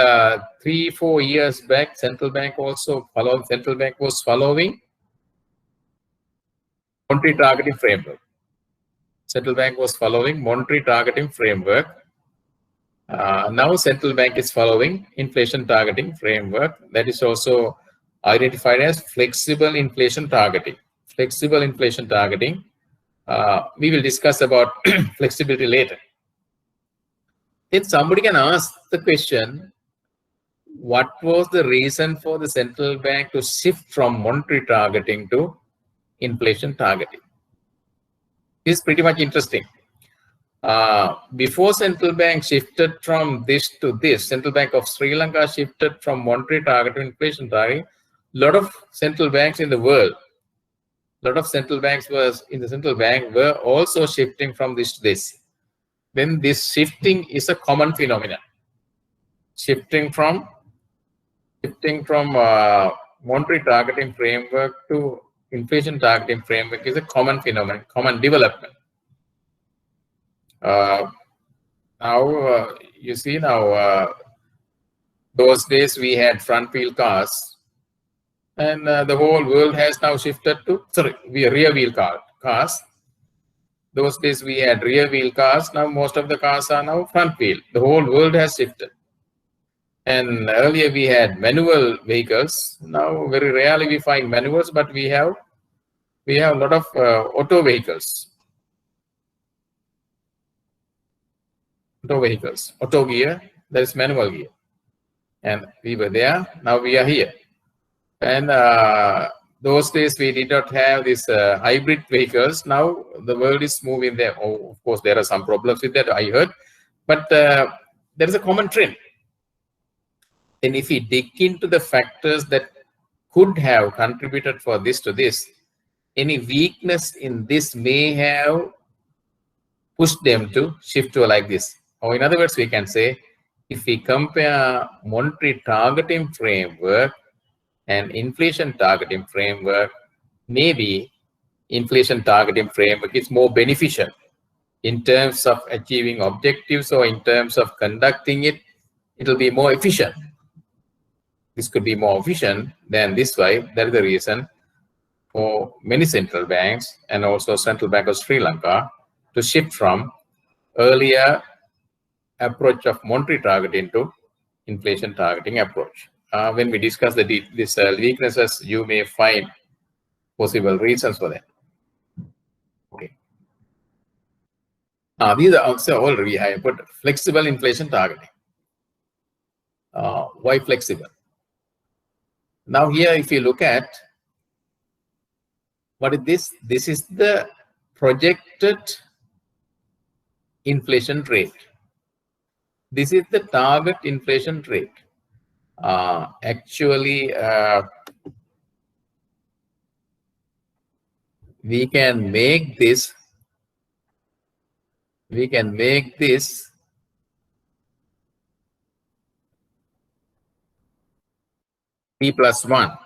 [SPEAKER 1] 3-4 years back, Central Bank was following monetary targeting framework. Central Bank was following monetary targeting framework. Now Central Bank is following inflation targeting framework. That is also identified as flexible inflation targeting. Flexible inflation targeting. We will discuss about flexibility later. Then somebody can ask the question, what was the reason for the central bank to shift from monetary targeting to inflation targeting? This is pretty much interesting. Before central bank shifted from this to this, Central Bank of Sri Lanka shifted from monetary targeting to inflation targeting. A lot of central banks in the world, were also shifting from this to this. Then this shifting is a common phenomenon. Shifting from monetary targeting framework to inflation targeting framework is a common phenomenon, common development. Now you see those days we had front wheel cars, and the whole world has now shifted to rear wheel cars. Those days we had rear wheel cars. Now most of the cars are now front wheel. The whole world has shifted. And earlier we had manual vehicles. Now very rarely we find manuals, but we have a lot of auto vehicles. Auto gear, that is manual gear. And we were there, now we are here. And those days we did not have these hybrid vehicles. Now the world is moving there. Oh, of course, there are some problems with that, I heard. But there is a common trend. And if we dig into the factors that could have contributed for this to this, any weakness in this may have pushed them to shift to like this. Or in other words, we can say, if we compare monetary targeting framework and inflation targeting framework, maybe inflation targeting framework is more beneficial in terms of achieving objectives, or in terms of conducting it, it will be more efficient. This could be more efficient than this way. That is the reason for many central banks and also Central Bank of Sri Lanka to shift from earlier approach of monetary targeting to inflation targeting approach. When we discuss these weaknesses, you may find possible reasons for that. Okay. These are also already I put flexible inflation targeting. Why flexible? Now here, if you look at what is this? This is the projected inflation rate. This is the target inflation rate. Actually, we can make this P plus 1.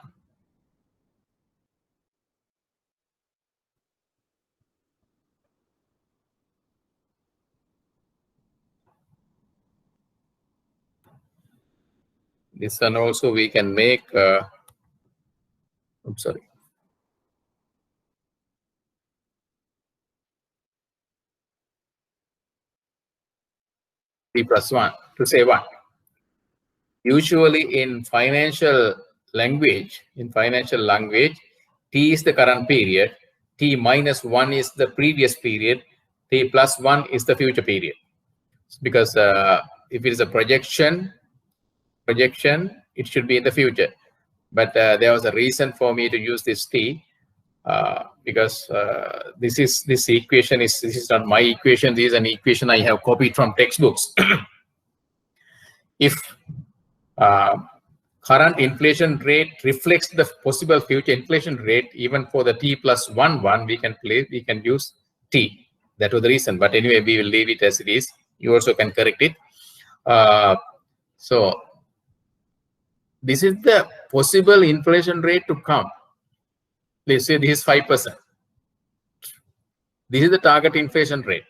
[SPEAKER 1] This one also we can make, I'm sorry. P plus 1 to say what? Usually in financial language, T is the current period, T minus 1 is the previous period, T plus 1 is the future period. Because if it is a projection, it should be in the future. But there was a reason for me to use this T, because this equation this is not my equation. This is an equation I have copied from textbooks. If current inflation rate reflects the possible future inflation rate, even for the T plus 1, we can use T. That was the reason. But anyway, we will leave it as it is. You also can correct it. So this is the possible inflation rate to come. Let's say this is 5%. This is the target inflation rate.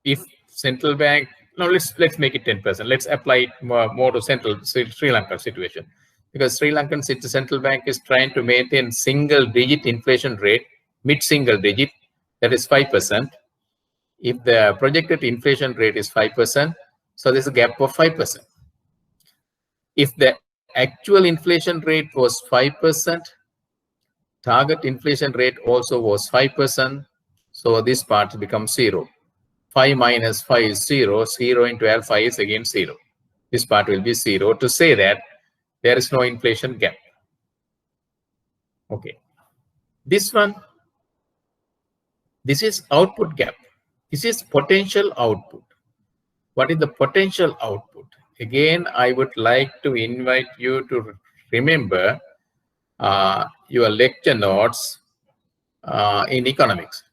[SPEAKER 1] If central bank, now let's make it 10%. Let's apply it more to Sri Lanka situation, because Sri Lankan central bank is trying to maintain single-digit inflation rate, mid-single digit, that is 5%. If the projected inflation rate is 5%, so there's a gap of 5%. If the actual inflation rate was 5%, target inflation rate also was 5%, so this part becomes 0. 5 minus 5 is 0. 0 into alpha is again 0. This part will be 0 to say that there is no inflation gap. Okay. This one, this is output gap. This is potential output. What is the potential output? Again, I would like to invite you to remember your lecture notes in economics.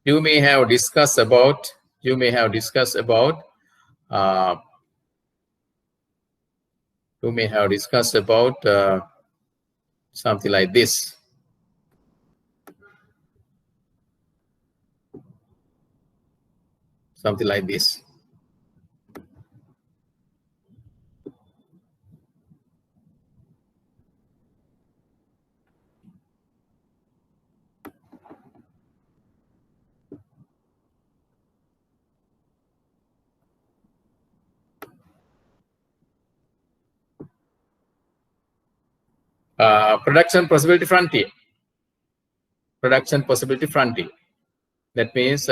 [SPEAKER 1] You may have discussed about something like this. Something like this. Production possibility frontier. Production possibility frontier. That means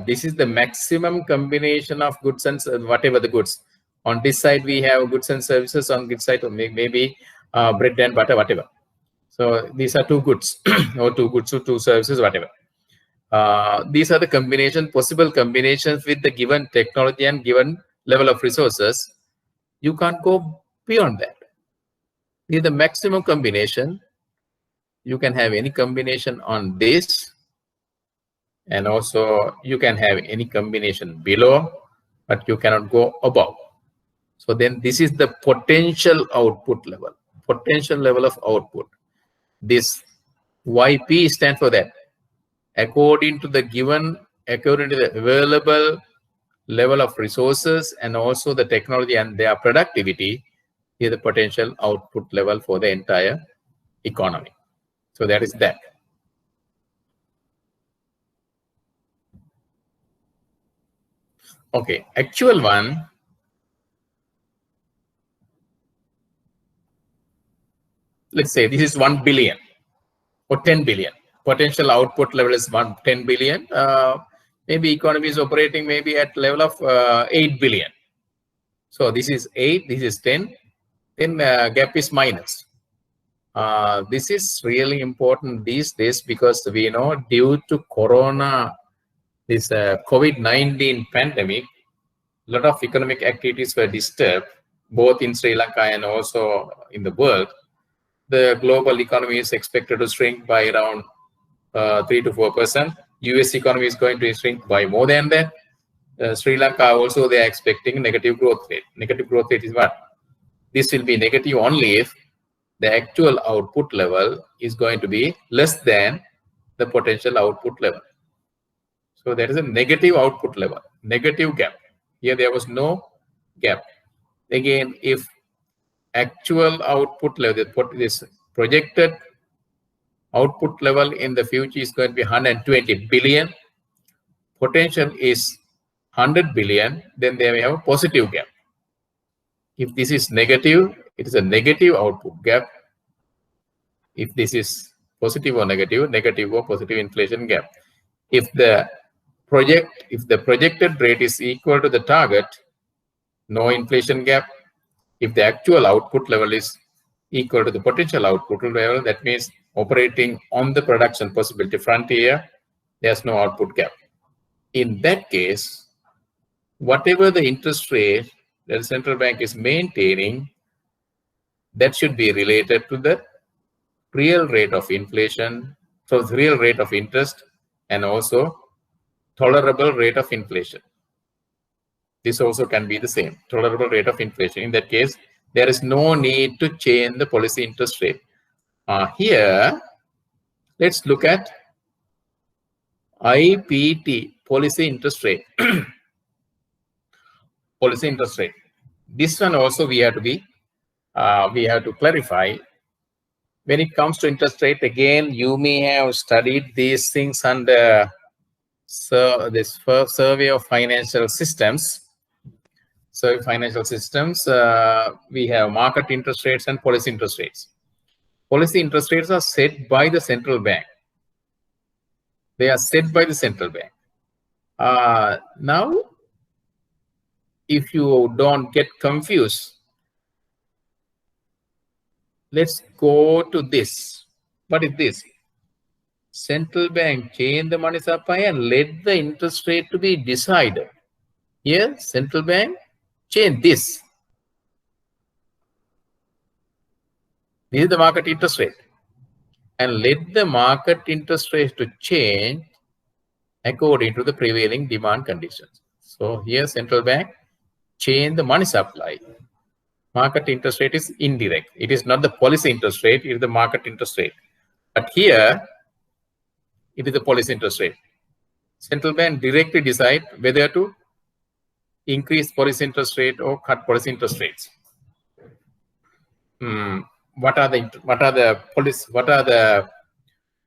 [SPEAKER 1] this is the maximum combination of goods and whatever the goods. On this side, we have goods and services. On this side, maybe bread and butter, whatever. So these are two goods or two goods or two services, whatever. These are the possible combinations with the given technology and given level of resources. You can't go beyond that. This is the maximum combination. You can have any combination on this, and also you can have any combination below, but you cannot go above. So then this is the potential output level, potential level of output. This YP stands for that. According to the available level of resources and also the technology and their productivity, is the potential output level for the entire economy. So that is that. Okay, actual one. Let's say this is 1 billion or 10 billion. Potential output level is 10 billion. Maybe economy is operating maybe at level of 8 billion. So this is 8, this is 10. Then gap is minus. This is really important these days because we know due to Corona, this COVID-19 pandemic, a lot of economic activities were disturbed, both in Sri Lanka and also in the world. The global economy is expected to shrink by around 3 to 4%. US economy is going to shrink by more than that. Sri Lanka also, they are expecting negative growth rate. Negative growth rate is what? This will be negative only if the actual output level is going to be less than the potential output level. So there is a negative output level, negative gap. Here there was no gap. Again, if actual output level, this projected output level in the future is going to be 120 billion, potential is 100 billion, then there we have a positive gap. If this is negative, it is a negative output gap. If this is positive or negative, negative or positive inflation gap. If the projected rate is equal to the target, no inflation gap. If the actual output level is equal to the potential output level, that means operating on the production possibility frontier, there's no output gap. In that case, whatever the interest rate that the central bank is maintaining, that should be related to the real rate of inflation, so the real rate of interest and also tolerable rate of inflation. This also can be the same, tolerable rate of inflation. In that case, there is no need to change the policy interest rate. Here, let's look at IPT, policy interest rate. Policy interest rate. This one also we have to clarify. When it comes to interest rate, again, you may have studied these things under this first survey of financial systems. So financial systems, we have market interest rates and policy interest rates. Policy interest rates are set by the central bank. They are set by the central bank. Now, if you don't get confused, let's go to this. What is this? Central bank change the money supply and let the interest rate to be decided. Here, central bank change this. This is the market interest rate. And let the market interest rate to change according to the prevailing demand conditions. So here, central bank change the money supply. Market interest rate is indirect. It is not the policy interest rate, it is the market interest rate. But here, it is the policy interest rate. Central bank directly decide whether to increase policy interest rate or cut policy interest rates. What are the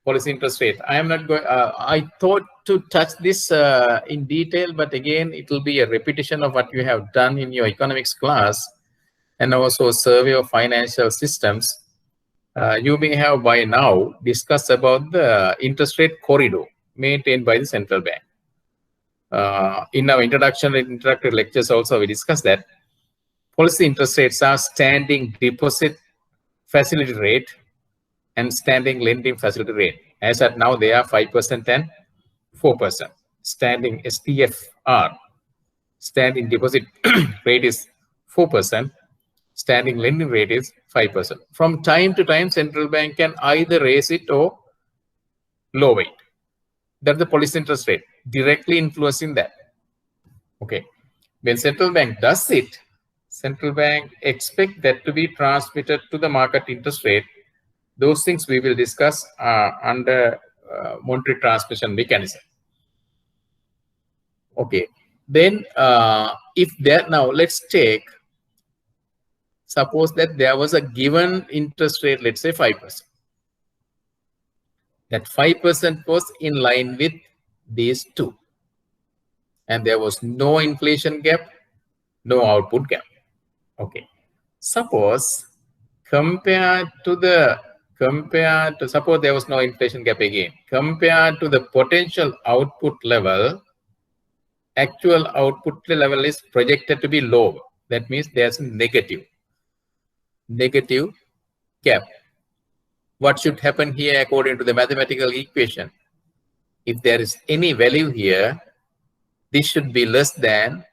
[SPEAKER 1] policy interest rate? I am not going. I thought to touch this in detail, but again, it will be a repetition of what you have done in your economics class, and also a survey of financial systems. You may have by now discussed about the interest rate corridor maintained by the central bank. In our introduction and introductory lectures also we discussed that. Policy interest rates are standing deposit facility rate and standing lending facility rate. As at now, they are 5% and 4%. Standing STFR, standing deposit rate is 4%. Standing lending rate is 5%. From time to time, central bank can either raise it or lower it. That's the policy interest rate, directly influencing that. Okay. When central bank does it, central bank expect that to be transmitted to the market interest rate. Those things we will discuss under monetary transmission mechanism. Okay. Then if there, now let's take, suppose that there was a given interest rate, let's say 5%. That 5% was in line with these two. And there was no inflation gap, no output gap. Okay. Suppose compared to suppose there was no inflation gap again, compared to the potential output level, actual output level is projected to be low. That means there's a negative gap. What should happen here according to the mathematical equation? If there is any value here, this should be less than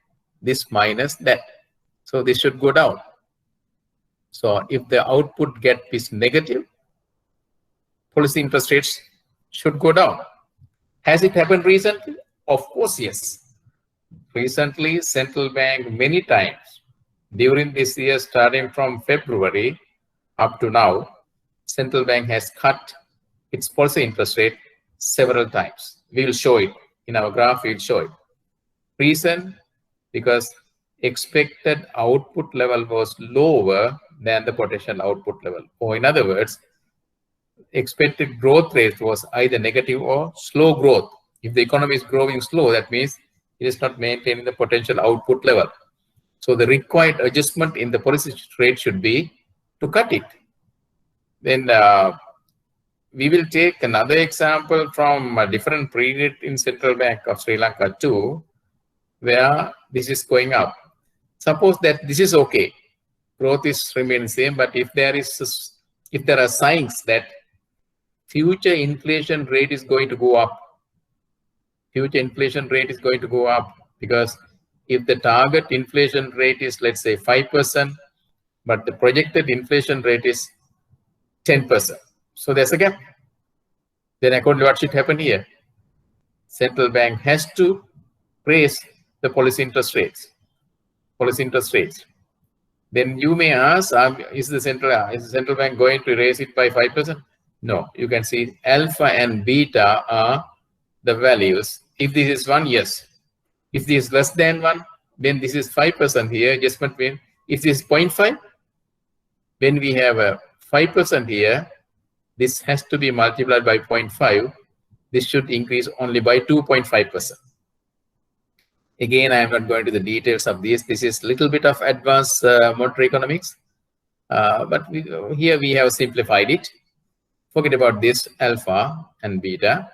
[SPEAKER 1] this minus that. So this should go down. So if the output gap is negative, policy interest rates should go down. Has it happened recently? Of course, yes. Recently, central bank many times during this year, starting from February up to now, central bank has cut its policy interest rate several times. We will show it in our graph. We will show it. Reason, because expected output level was lower than the potential output level. Or in other words, expected growth rate was either negative or slow growth. If the economy is growing slow, that means it is not maintaining the potential output level. So the required adjustment in the policy rate should be to cut it. Then we will take another example from a different period in Central Bank of Sri Lanka too, where this is going up. Suppose that this is okay, growth is remaining same, but if there are signs that future inflation rate is going to go up, because if the target inflation rate is, let's say, 5%, but the projected inflation rate is 10%. So there's a gap. Then according to what should happen here, central bank has to raise the policy interest rates. Then you may ask, is the central bank going to raise it by 5%? No, you can see alpha and beta are the values. If this is 1, yes. If this is less than 1, then this is 5% here, adjustment when. If this is 0.5, when we have a 5% here, this has to be multiplied by 0.5. This should increase only by 2.5%. Again, I am not going to the details of this. This is a little bit of advanced monetary economics, but here we have simplified it. Forget about this alpha and beta,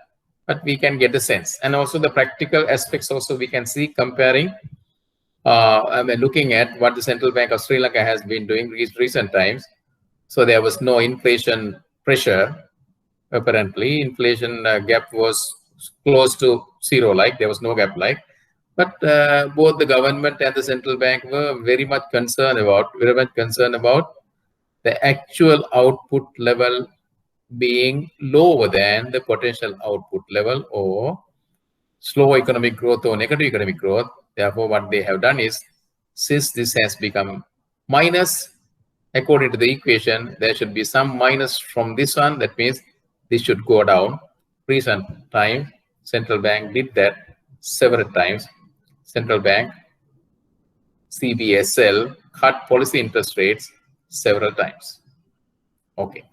[SPEAKER 1] but we can get the sense. And also the practical aspects also we can see comparing, looking at what the Central Bank of Sri Lanka has been doing recent times. So there was no inflation pressure. Apparently, inflation gap was close to zero, there was no gap But both the government and the central bank were very much concerned about the actual output level being lower than the potential output level, or slow economic growth or negative economic growth. Therefore, what they have done is, since this has become minus, according to the equation, there should be some minus from this one. That means this should go down. Recent time, central bank did that several times. Central bank, CBSL, cut policy interest rates several times. Okay.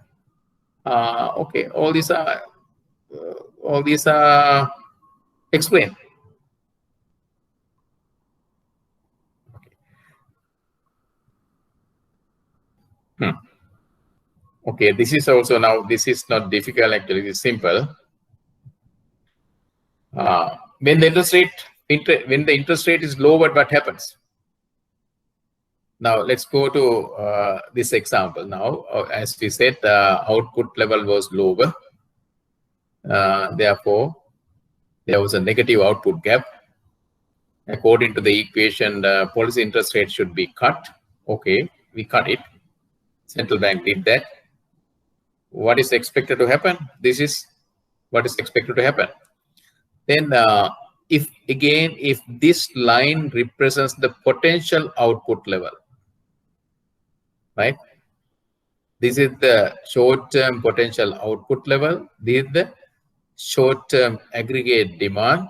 [SPEAKER 1] Okay. All these are explained. Okay. Okay. This is also now. This is not difficult. Actually, it's simple. When the interest rate is lowered, what happens? Now let's go to this example. Now, as we said, the output level was lower. Therefore, there was a negative output gap. According to the equation, the policy interest rate should be cut. Okay, we cut it. Central bank did that. What is expected to happen? This is what is expected to happen. Then, if this line represents the potential output level, right? This is the short-term potential output level. This is the short-term aggregate demand.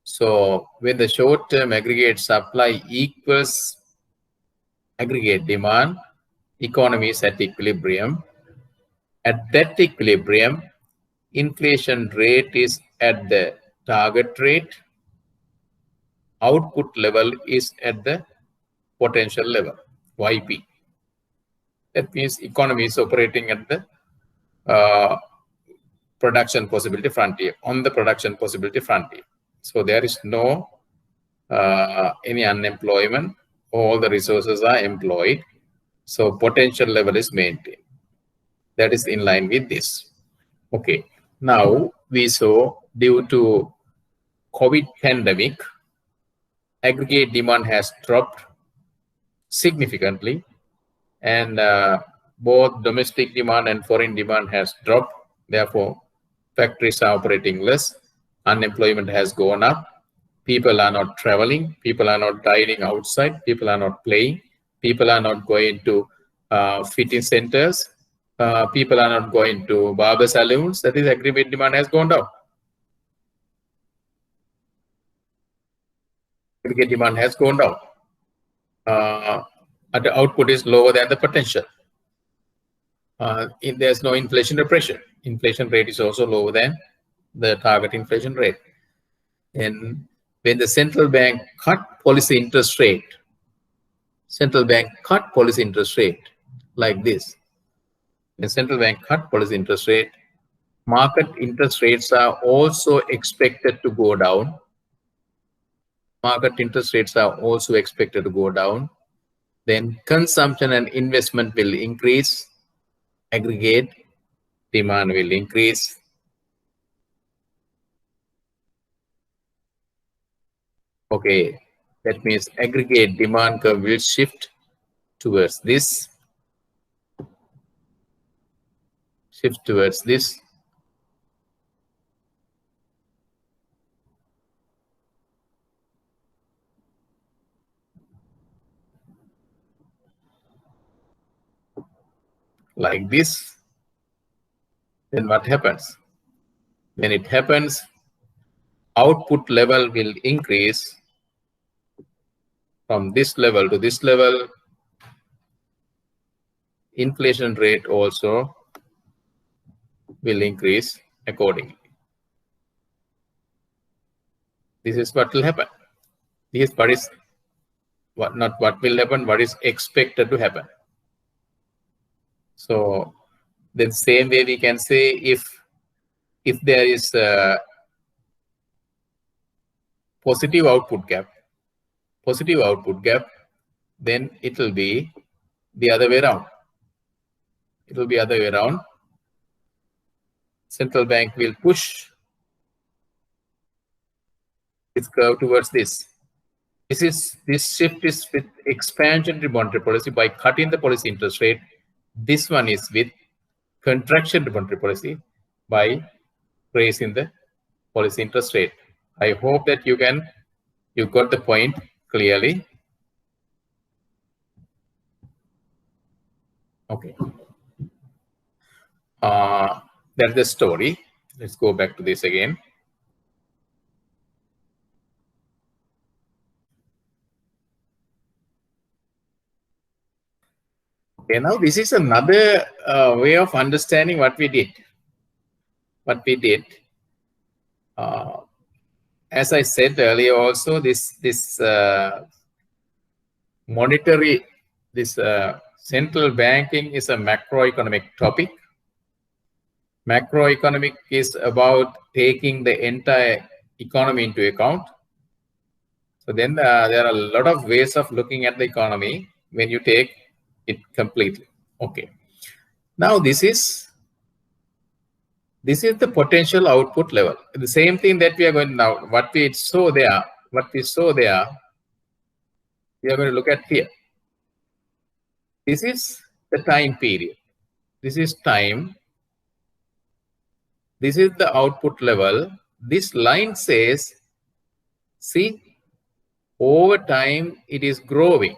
[SPEAKER 1] So when the short-term aggregate supply equals aggregate demand, economy is at equilibrium. At that equilibrium, inflation rate is at the target rate. Output level is at the potential level, YP. That means economy is operating at the production possibility frontier, on the production possibility frontier. So there is no any unemployment. All the resources are employed. So potential level is maintained. That is in line with this. Okay. Now we saw due to COVID pandemic, aggregate demand has dropped significantly, and both domestic demand and foreign demand has dropped. Therefore, factories are operating less, unemployment has gone up, people are not traveling, people are not dining outside, people are not playing, people are not going to fitting centers, people are not going to barber saloons. That is, aggregate demand has gone down. Aggregate demand has gone down. And the output is lower than the potential. There's no inflation pressure. Inflation rate is also lower than the target inflation rate. And when the central bank cut policy interest rate, like this. When central bank cut policy interest rate, market interest rates are also expected to go down. Market interest rates are also expected to go down. Then consumption and investment will increase. Aggregate demand will increase. Okay, that means aggregate demand curve will shift towards this. Shift towards this. Like this. Then what happens? When it happens, output level will increase from this level to this level. Inflation rate also will increase accordingly. This is what will happen. This is what is not what will happen, what is expected to happen. So the same way we can say if there is a positive output gap, then it will be the other way around. It will be other way around. Central bank will push its curve towards this. This shift is with expansionary monetary policy by cutting the policy interest rate. This one is with contractionary monetary policy by raising the policy interest rate. I hope that you got the point clearly. Okay. That's the story. Let's go back to this again. Okay, now this is another way of understanding what we did. As I said earlier, also this monetary, central banking is a macroeconomic topic. Macroeconomic is about taking the entire economy into account. So then there are a lot of ways of looking at the economy. when you take it completely. Okay. Now this is the potential output level. The same thing that we are going now. What we saw there, we are going to look at here. This is the time period. This is time. This is the output level. This line says, see, over time it is growing.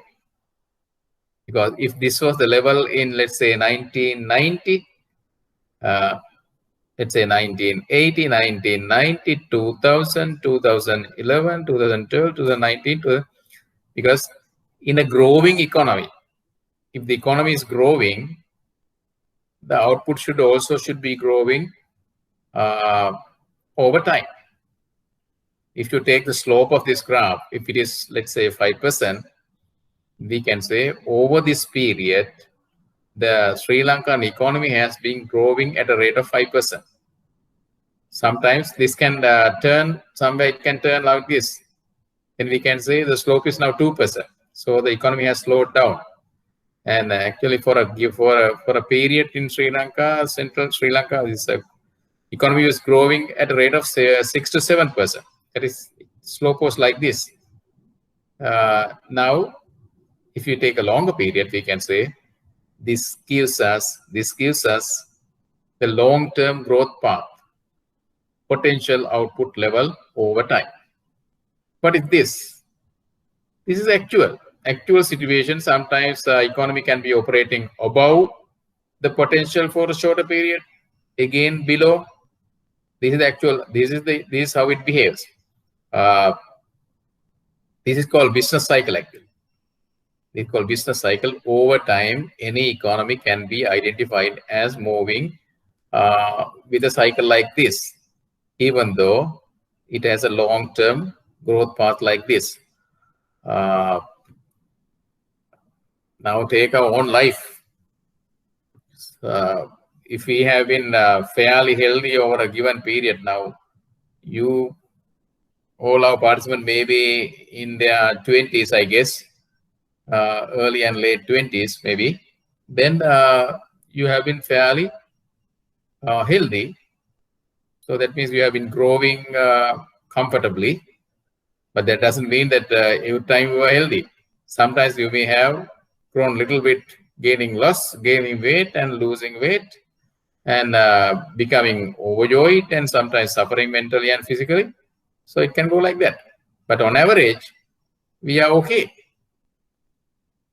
[SPEAKER 1] Because if this was the level in, let's say, 1990, let's say 1980, 1990, 2000, 2011, 2012, 2019, because in a growing economy, if the economy is growing, the output should be growing over time. If you take the slope of this graph, if it is, let's say, 5%, we can say over this period, the Sri Lankan economy has been growing at a rate of 5%. Sometimes this can turn, somewhere it can turn like this. And we can say the slope is now 2%. So the economy has slowed down. And actually for a period in Sri Lanka, central Sri Lanka, this economy is growing at a rate of, say, 6 to 7%. That is, slope was like this. Now, if you take a longer period, we can say this gives us the long-term growth path, potential output level over time. What is this? This is actual situation. Sometimes economy can be operating above the potential for a shorter period, again below. This is actual. This is how it behaves. This is called business cycle actually. It's called business cycle. Over time, any economy can be identified as moving with a cycle like this, even though it has a long-term growth path like this. Now take our own life. If we have been fairly healthy over a given period now, all our participants may be in their 20s, I guess, early and late 20s maybe, then you have been fairly healthy. So that means you have been growing comfortably, but that doesn't mean that every time you are healthy. Sometimes you may have grown a little bit, gaining weight and losing weight, and becoming overjoyed, and sometimes suffering mentally and physically. So it can go like that. But on average, we are okay.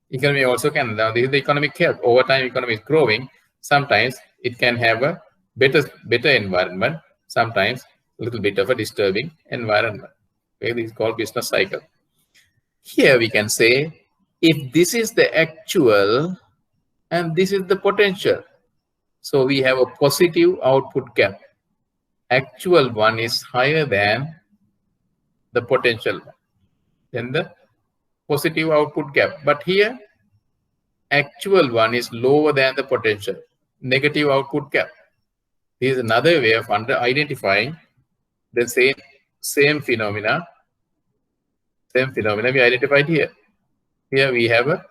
[SPEAKER 1] Economy also can, now this is the economic health. Over time, economy is growing. Sometimes it can have a better environment. Sometimes a little bit of a disturbing environment. Okay, this is called business cycle. Here we can say, if this is the actual and this is the potential, so we have a positive output gap. Actual one is higher than the potential one, then the positive output gap. But here, actual one is lower than the potential, negative output gap. This is another way of identifying the same phenomena. Same phenomena we identified here. Here we have a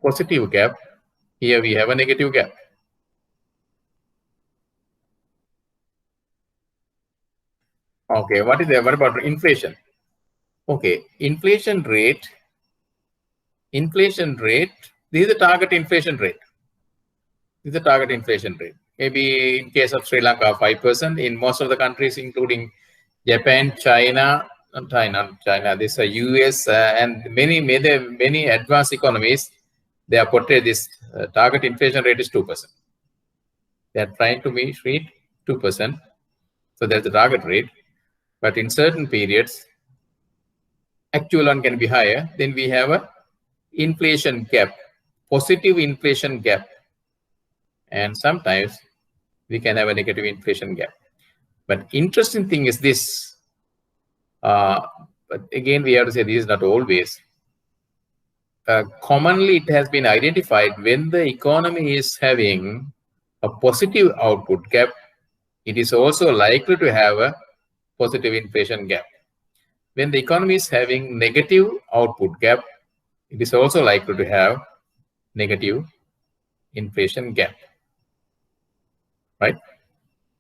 [SPEAKER 1] positive gap. Here we have a negative gap. Okay, what about inflation? Okay, inflation rate. This is the target inflation rate. This is the target inflation rate. Maybe in case of Sri Lanka, 5%. In most of the countries, including Japan, China, this US, and many advanced economies, they are portrayed this target inflation rate is 2%. They are trying to reach 2%. So that's the target rate. But in certain periods, actual one can be higher. Then we have a inflation gap, positive inflation gap. And sometimes we can have a negative inflation gap. But interesting thing is this. But again, we have to say this is not always. Commonly, it has been identified when the economy is having a positive output gap, it is also likely to have a positive inflation gap. When the economy is having negative output gap, it is also likely to have negative inflation gap, right?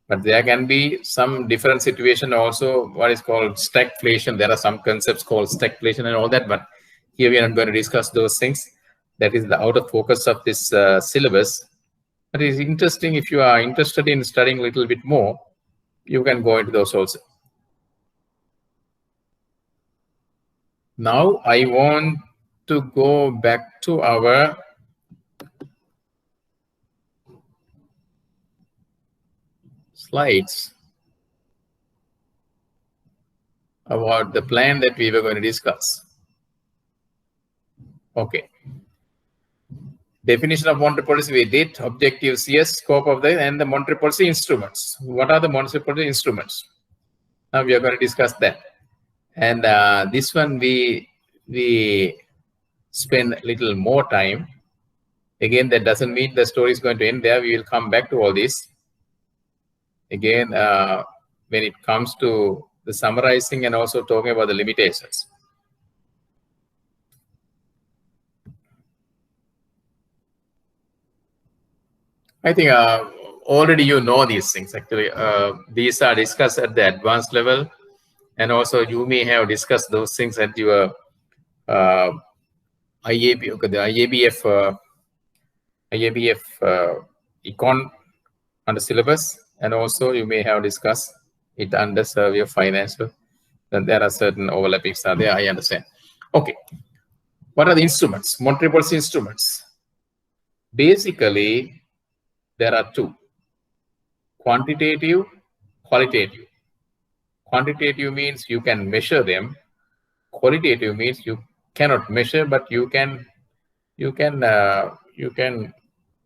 [SPEAKER 1] But there can be some different situation also, what is called stagflation. There are some concepts called stagflation and all that, but here we are not going to discuss those things. That is the out of focus of this syllabus. But it is interesting. If you are interested in studying a little bit more, you can go into those also. Now I want to go back to our slides about the plan that we were going to discuss. Okay. Definition of monetary policy we did, objectives, yes, scope of the, and the monetary policy instruments. What are the monetary policy instruments? Now we are going to discuss that. And this one we spend a little more time. Again, that doesn't mean the story is going to end there. We will come back to all this. Again, when it comes to the summarizing and also talking about the limitations. I think already you know these things. Actually, these are discussed at the advanced level, and also you may have discussed those things at your IAB, okay, the IABF econ under syllabus, and also you may have discussed it under survey of financial. Then there are certain overlappings are there. I understand. Okay, what are the instruments? Monetary policy instruments. Basically, there are two: quantitative, qualitative. Quantitative means you can measure them. Qualitative means you cannot measure, but you can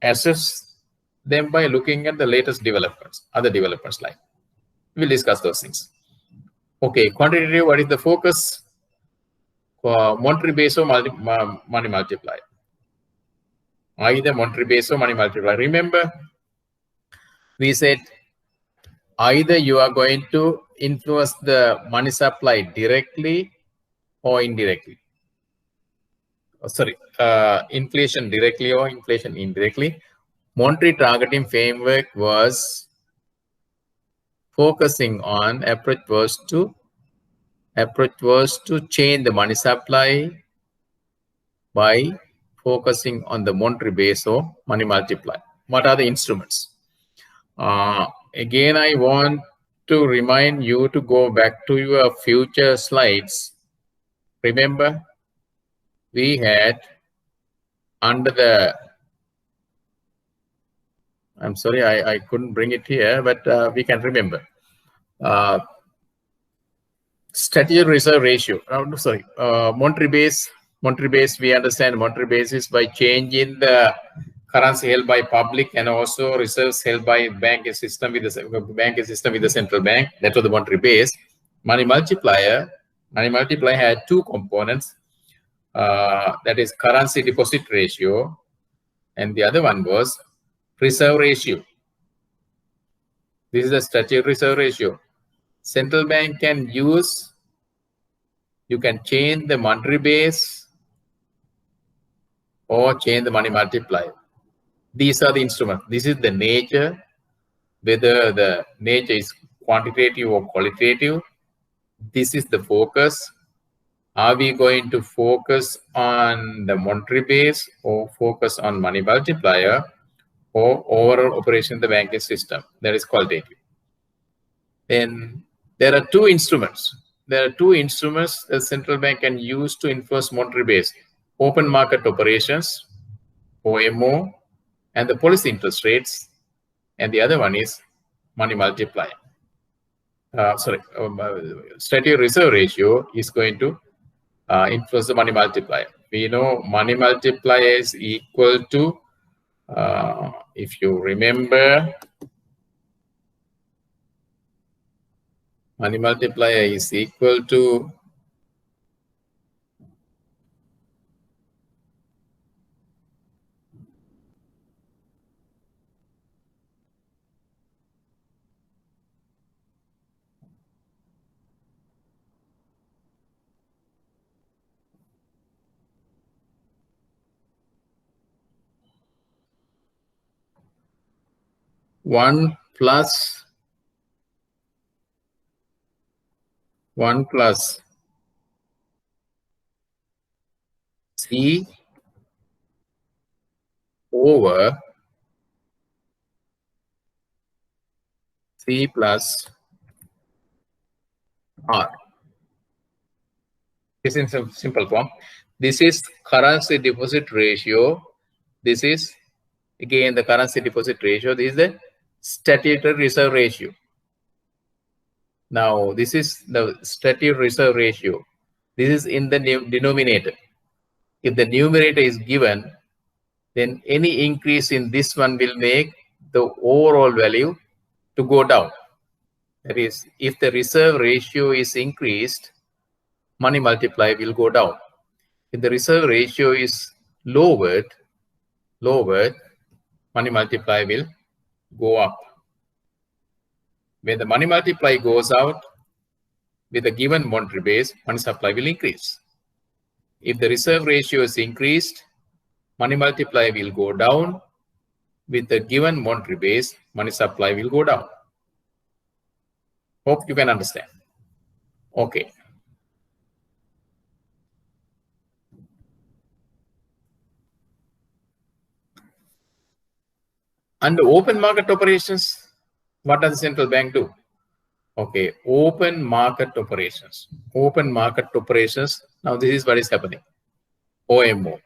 [SPEAKER 1] assess them by looking at the latest developments, other developments like. We'll discuss those things. Okay, quantitative, what is the focus? Monetary base or money multiplier. Either monetary base or money multiplier. Remember, we said either you are going to influence the money supply directly or indirectly. Inflation directly or inflation indirectly. Monetary targeting framework was focusing on approach was to change the money supply by focusing on the monetary base or money multiplier. What are the instruments? Again, I want to remind you to go back to your future slides. Remember, we had under the, I'm sorry, I couldn't bring it here, but we can remember. Strategic reserve ratio. Monetary base. Monetary base, we understand monetary base is by changing the currency held by public and also reserves held by banking system with the central bank. That was the monetary base. Money multiplier. Money multiplier had two components. That is currency deposit ratio, and the other one was reserve ratio. This is the strategic reserve ratio. Central bank can use, you can change the monetary base or change the money multiplier. These are the instruments. This is the nature, whether the nature is quantitative or qualitative. This is the focus. Are we going to focus on the monetary base or focus on money multiplier or overall operation of the banking system? That is qualitative. Then there are two instruments. There are two instruments the central bank can use to enforce monetary base: open market operations, OMO, and the policy interest rates. And the other one is money multiplier. Strategic reserve ratio is going to influence the money multiplier. We know money multiplier is equal to, if you remember, money multiplier is equal to 1 plus C over C plus R. This is in simple form. This is currency deposit ratio. This is again the currency deposit ratio. This is the statutory reserve ratio. Now this is the statutory reserve ratio. This is in the denominator. If the numerator is given, then any increase in this one will make the overall value to go down. That is, if the reserve ratio is increased, money multiplier will go down. If the reserve ratio is lowered, money multiplier will go up. When the money multiplier goes out with a given monetary base, money supply will increase. If the reserve ratio is increased, money multiplier will go down. With the given monetary base, money supply will go down. Hope you can understand. Okay. Under open market operations, what does the central bank do? Okay, open market operations. Open market operations. Now this is what is happening. OMO.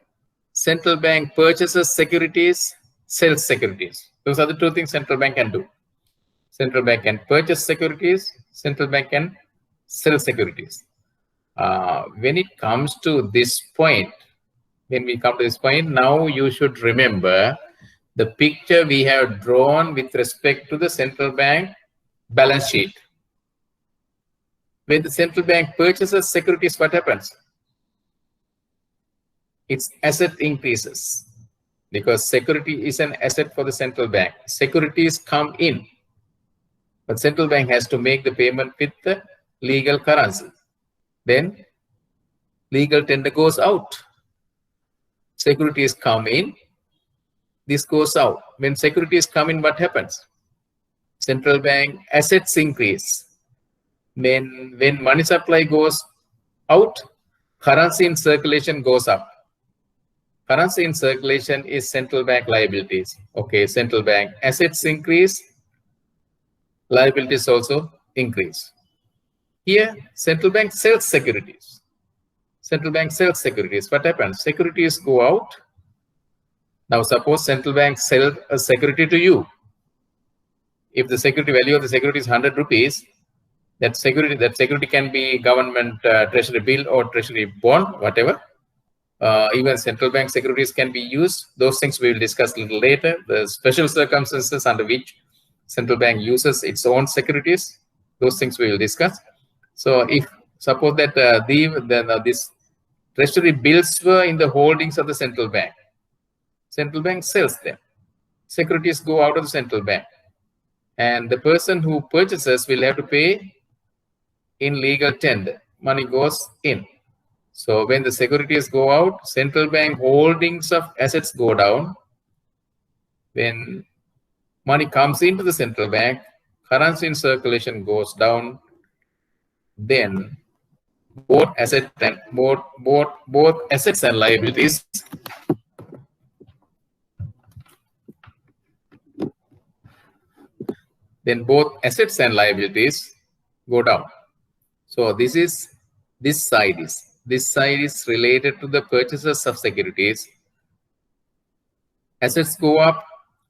[SPEAKER 1] Central bank purchases securities, sells securities. Those are the two things central bank can do. Central bank can purchase securities. Central bank can sell securities. When it comes to this point, now you should remember the picture we have drawn with respect to the central bank balance sheet. When the central bank purchases securities, what happens? Its asset increases because security is an asset for the central bank. Securities come in, but central bank has to make the payment with the legal currency. Then legal tender goes out. Securities come in, this goes out. When securities come in, what happens? Central bank assets increase. When money supply goes out, currency in circulation goes up. Currency in circulation is central bank liabilities. Okay, central bank assets increase, liabilities also increase. Here, central bank sells securities. Central bank sells securities. What happens? Securities go out. Now, suppose central bank sells a security to you. If the security value of the security is 100 rupees, that security can be government treasury bill or treasury bond, whatever. Even central bank securities can be used. Those things we will discuss a little later. The special circumstances under which central bank uses its own securities, those things we will discuss. So if suppose that this treasury bills were in the holdings of the central bank sells them. Securities go out of the central bank. And the person who purchases will have to pay in legal tender. Money goes in. So when the securities go out, central bank holdings of assets go down. When money comes into the central bank, currency in circulation goes down. Then both assets and liabilities go down. So this side is related to the purchases of securities. Assets go up,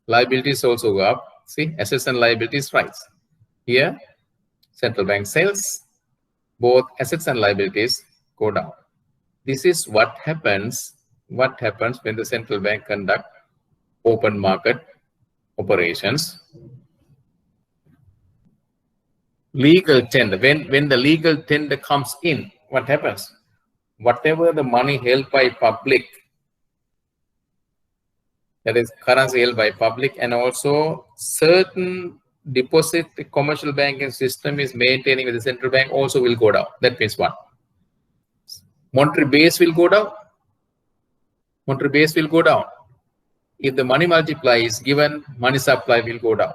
[SPEAKER 1] liabilities also go up. See, assets and liabilities rise. Here, central bank sells, both assets and liabilities go down. This is what happens when the central bank conduct open market operations. Legal tender, when the legal tender comes in, what happens? Whatever the money held by public, that is currency held by public, and also certain deposit the commercial banking system is maintaining with the central bank also will go down. That means what? Monetary base will go down. Monetary base will go down. If the money multiplier is given, money supply will go down.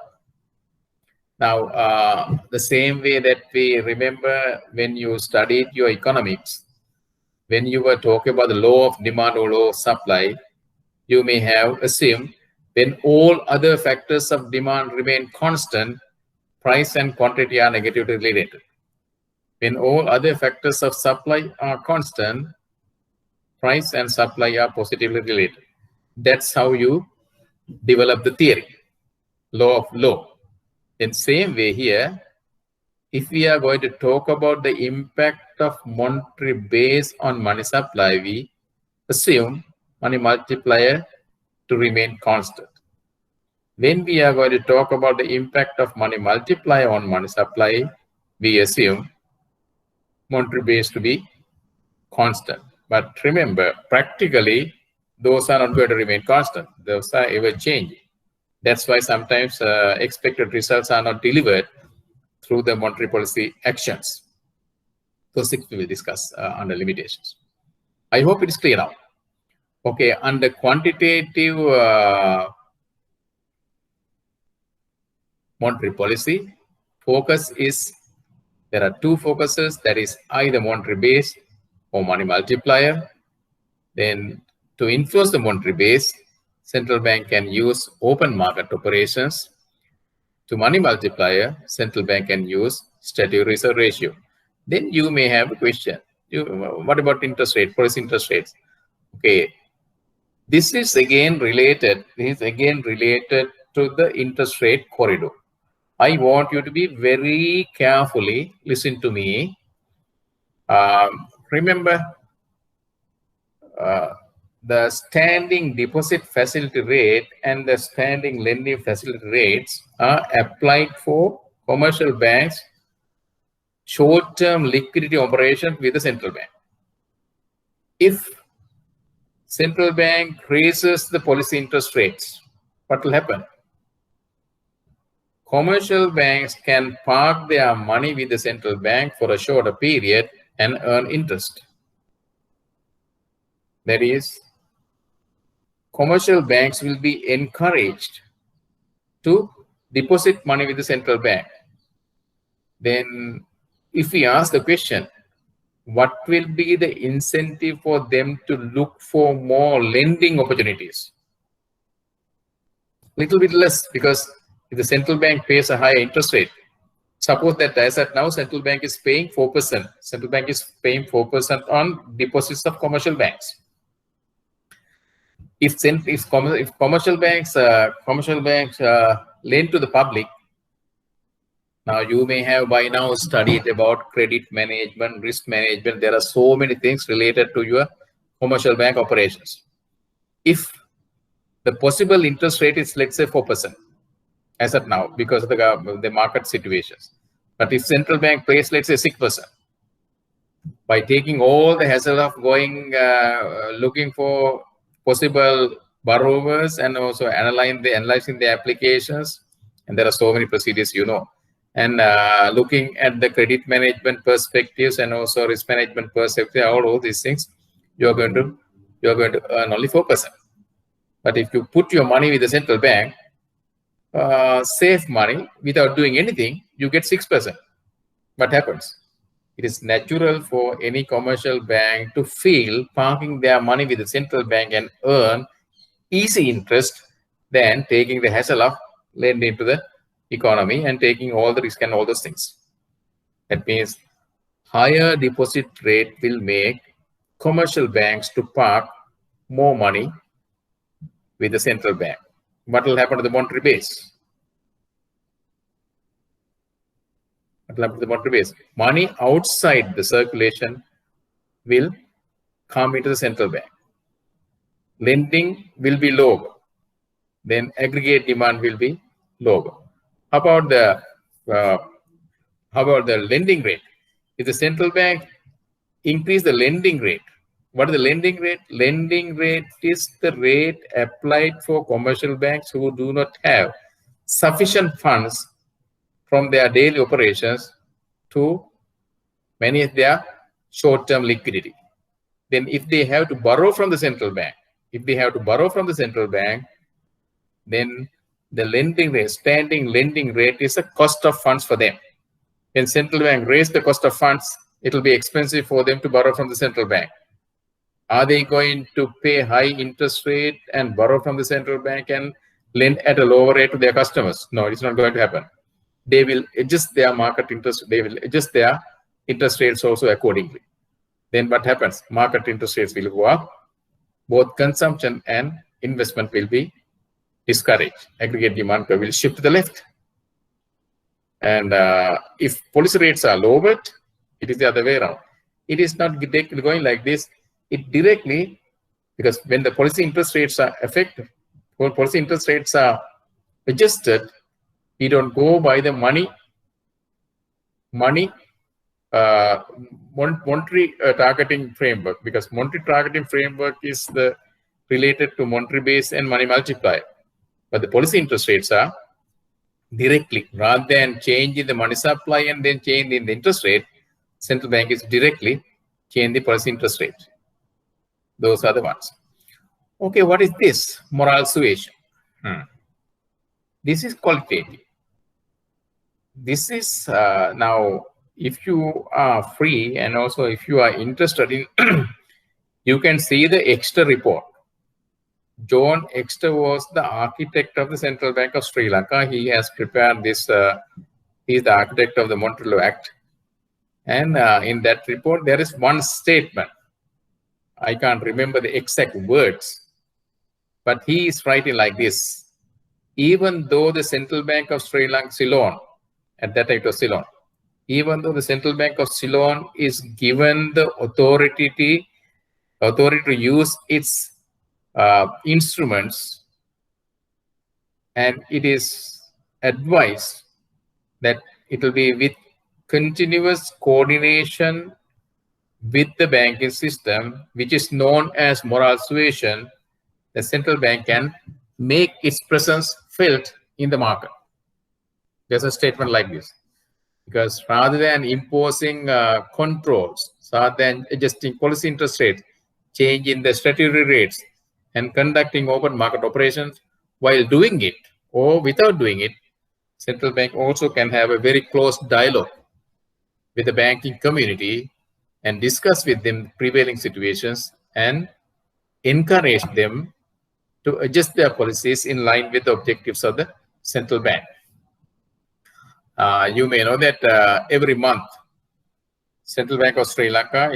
[SPEAKER 1] Now, the same way that we remember when you studied your economics, when you were talking about the law of demand or law of supply, you may have assumed when all other factors of demand remain constant, price and quantity are negatively related. When all other factors of supply are constant, price and supply are positively related. That's how you develop the theory, law of law. In same way here, if we are going to talk about the impact of monetary base on money supply, we assume money multiplier to remain constant. When we are going to talk about the impact of money multiplier on money supply, we assume monetary base to be constant. But remember, practically, those are not going to remain constant. Those are ever changing. That's why sometimes expected results are not delivered through the monetary policy actions. Those things we will discuss under limitations. I hope it is clear now. Okay, under quantitative monetary policy, focus is, there are two focuses, that is either monetary base or money multiplier. Then to influence the monetary base, central bank can use open market operations. To money multiplier, central bank can use static reserve ratio. Then you may have a question. What about interest rate, policy interest rates? Okay, this is again related. This is again related to the interest rate corridor. I want you to be very carefully listen to me. Remember, the standing deposit facility rate and the standing lending facility rates are applied for commercial banks' short-term liquidity operations with the central bank. If central bank raises the policy interest rates, what will happen? Commercial banks can park their money with the central bank for a shorter period and earn interest. That is, commercial banks will be encouraged to deposit money with the central bank. Then if we ask the question, what will be the incentive for them to look for more lending opportunities? Little bit less, because if the central bank pays a higher interest rate, suppose that as at now central bank is paying 4%. Central bank is paying 4% on deposits of commercial banks. If commercial banks lend to the public, now you may have by now studied about credit management, risk management. There are so many things related to your commercial bank operations. If the possible interest rate is, let's say, 4% as of now because of the market situations, but if central bank pays, let's say, 6%, by taking all the hassle of going looking for possible borrowers and also analyzing the applications, and there are so many procedures, you know, and looking at the credit management perspectives and also risk management perspective, all these things, you're going to earn only 4%. But if you put your money with the central bank, save money without doing anything, you get 6%. What happens? It is natural for any commercial bank to feel parking their money with the central bank and earn easy interest than taking the hassle of lending to the economy and taking all the risk and all those things. That means higher deposit rate will make commercial banks to park more money with the central bank. What will happen to the monetary base? What will happen to the monetary base? Money outside the circulation will come into the central bank. Lending will be lower. Then aggregate demand will be lower. How about the lending rate? If the central bank increase the lending rate, what is the lending rate? Lending rate is the rate applied for commercial banks who do not have sufficient funds from their daily operations to manage their short-term liquidity. Then if they have to borrow from the central bank, then the lending rate, standing lending rate is a cost of funds for them. When central bank raise the cost of funds, it will be expensive for them to borrow from the central bank. Are they going to pay high interest rate and borrow from the central bank and lend at a lower rate to their customers? No, it's not going to happen. They will adjust their market interest. They will adjust their interest rates also accordingly. Then what happens? Market interest rates will go up. Both consumption and investment will be discouraged. Aggregate demand curve will shift to the left. And if policy rates are lowered, it is the other way around. It is not going like this. It directly, because when the policy interest rates are affected, when policy interest rates are adjusted, we don't go by the monetary targeting framework, because monetary targeting framework is related to monetary base and money multiplier. But the policy interest rates are directly, rather than changing the money supply and then changing the interest rate, central bank is directly changing the policy interest rate. Those are the ones. Okay, what is this? Moral suasion. This is qualitative. This is now, if you are free and also if you are interested in, you can see the Exeter report. John Exeter was the architect of the Central Bank of Sri Lanka. He has prepared this, he is the architect of the Monetary Law Act. And in that report, there is one statement. I can't remember the exact words, but he is writing like this. Even though the Central Bank of Sri Lanka, Ceylon, at that time it was Ceylon, even though the Central Bank of Ceylon is given the authority to use its instruments, and it is advised that it will be with continuous coordination with the banking system, which is known as moral suasion, the central bank can make its presence felt in the market. There's a statement like this, because rather than imposing controls, rather than adjusting policy interest rates, changing the statutory rates, and conducting open market operations, while doing it or without doing it, central bank also can have a very close dialogue with the banking community and discuss with them prevailing situations and encourage them to adjust their policies in line with the objectives of the central bank. You may know that every month, Central Bank of Sri Lanka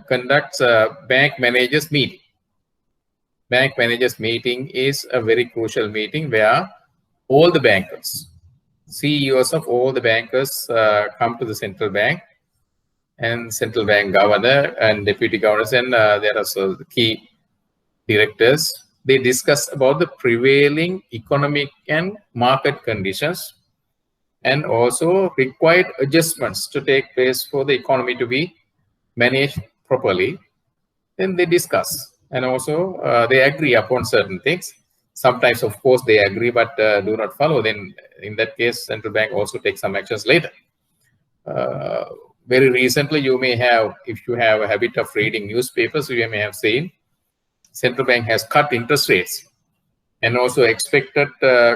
[SPEAKER 1] conducts a bank managers meeting. Bank managers meeting is a very crucial meeting where all the bankers, CEOs of all the bankers come to the central bank, and central bank governor and deputy governors, and there are also the key directors. They discuss about the prevailing economic and market conditions and also required adjustments to take place for the economy to be managed properly. Then they discuss, and also they agree upon certain things. Sometimes, of course, they agree but do not follow. Then in that case, central bank also takes some actions later. Very recently, you may have, if you have a habit of reading newspapers, you may have seen central bank has cut interest rates and also expected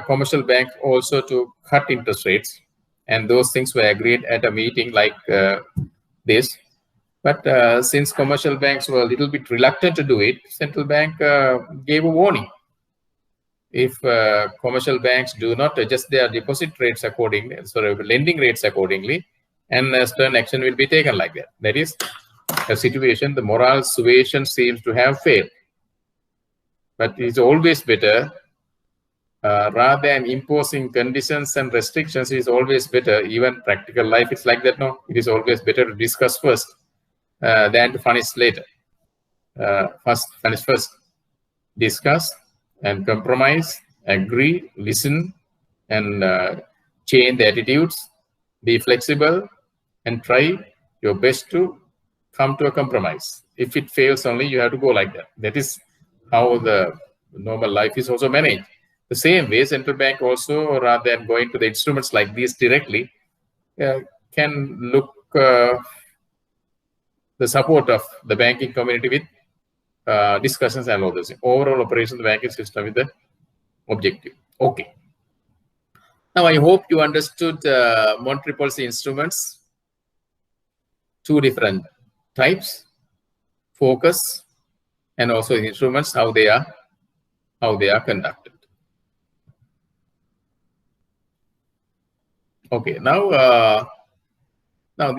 [SPEAKER 1] commercial bank also to cut interest rates. And those things were agreed at a meeting like this. But since commercial banks were a little bit reluctant to do it, central bank gave a warning. If commercial banks do not adjust their deposit rates accordingly, sorry, lending rates accordingly, and stern action will be taken like that. That is a situation, the moral suasion seems to have failed. But it's always better, rather than imposing conditions and restrictions, is always better. Even practical life, it's like that, no? It is always better to discuss first than to punish later. Punish first. Discuss and compromise, agree, listen, and change the attitudes, be flexible, and try your best to come to a compromise. If it fails only, you have to go like that. That is how the normal life is also managed. The same way, central bank also, rather than going to the instruments like these directly, can look the support of the banking community with discussions and all this. Overall operation of the banking system with the objective. Okay. Now, I hope you understood monetary policy instruments, two different types, focus, and also instruments, how they are conducted. Okay, now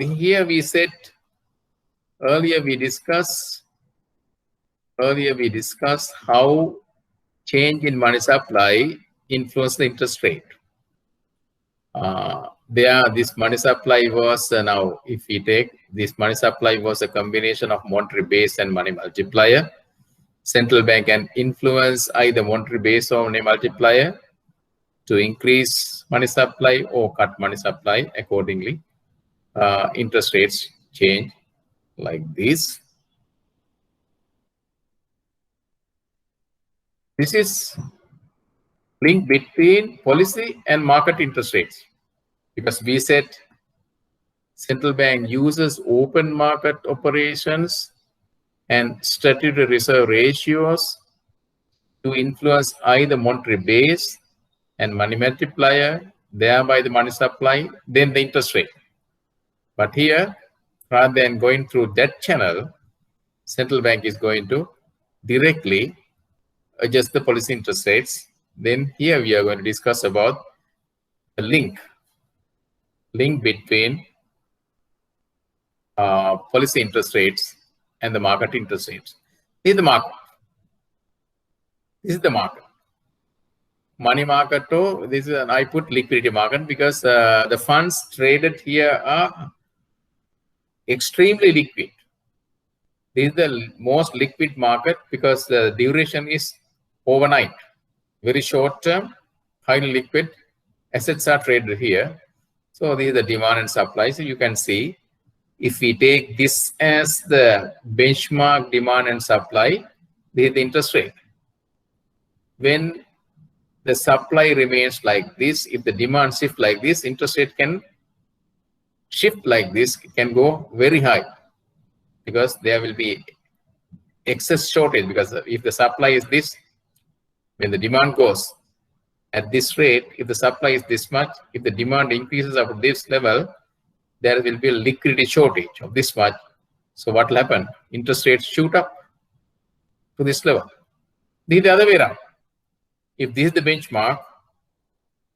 [SPEAKER 1] here we said earlier we discussed how change in money supply influence the interest rate. This money supply was now, if we take this money supply was a combination of monetary base and money multiplier. Central bank can influence either monetary base or money multiplier to increase money supply or cut money supply accordingly. Interest rates change like this. This is link between policy and market interest rates, because we said central bank uses open market operations and statutory reserve ratios to influence either monetary base and money multiplier, thereby the money supply, then the interest rate. But here, rather than going through that channel, central bank is going to directly adjust the policy interest rates. Then here we are going to discuss about the link between policy interest rates and the market interest rates. This is the market. This is the market. Money market, too. This is I put liquidity market because the funds traded here are extremely liquid. This is the most liquid market because the duration is overnight, very short term, highly liquid. Assets are traded here. So this is the demand and supply. So you can see, if we take this as the benchmark demand and supply, this is the interest rate. When the supply remains like this, if the demand shifts like this, interest rate can shift like this, it can go very high, because there will be excess shortage. Because if the supply is this, when the demand goes at this rate, if the supply is this much, if the demand increases up to this level, there will be a liquidity shortage of this much. So what will happen? Interest rates shoot up to this level. This is the other way around. If this is the benchmark,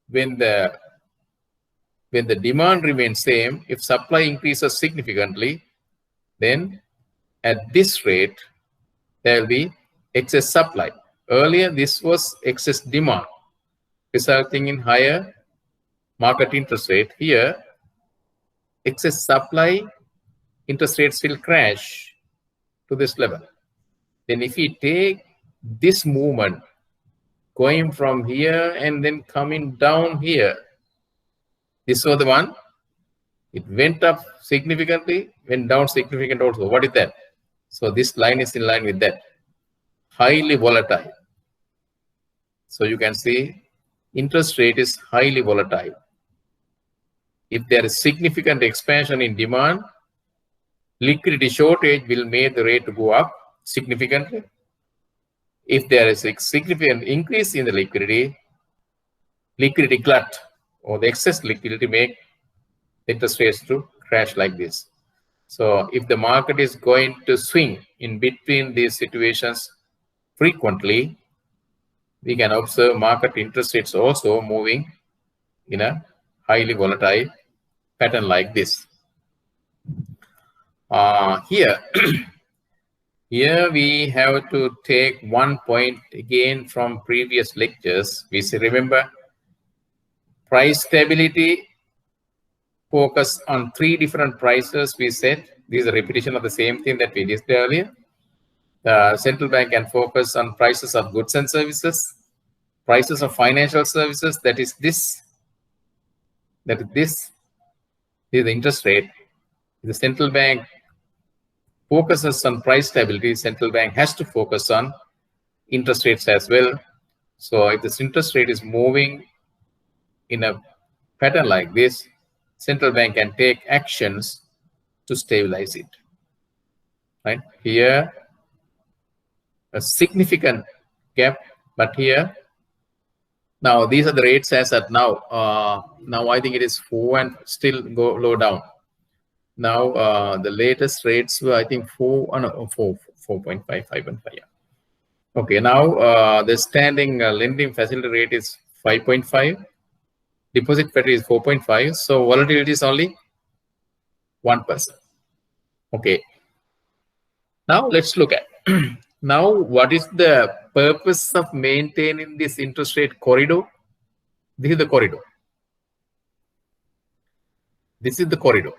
[SPEAKER 1] when the demand remains same, if supply increases significantly, then at this rate, there will be excess supply. Earlier, this was excess demand, resulting in higher market interest rate. Here, excess supply, interest rates will crash to this level. Then if we take this movement going from here and then coming down here, this was the one. It went up significantly, went down significantly also. What is that? So this line is in line with that. Highly volatile. So you can see interest rate is highly volatile. If there is significant expansion in demand, liquidity shortage will make the rate go up significantly. If there is a significant increase in the liquidity glut or the excess liquidity make interest rates to crash like this. So if the market is going to swing in between these situations frequently, we can observe market interest rates also moving in a highly volatile pattern like this. Here we have to take one point again from previous lectures. We remember price stability, focus on three different prices. We said this is a repetition of the same thing that we did earlier. The central bank can focus on prices of goods and services, prices of financial services, that is this. This is the interest rate. The central bank focuses on price stability. Central bank has to focus on interest rates as well. So if this interest rate is moving in a pattern like this, central bank can take actions to stabilize it. Right here, a significant gap, but here Now these are the rates as at now. Now I think it is 4 and still go low down. Now the latest rates were I think 4.5, 5.5. Yeah. Okay. Now the standing lending facility rate is 5.5. Deposit factor is 4.5. So volatility is only 1%. Okay. Now let's look at now what is the purpose of maintaining this interest rate corridor? This is the corridor. This is the corridor.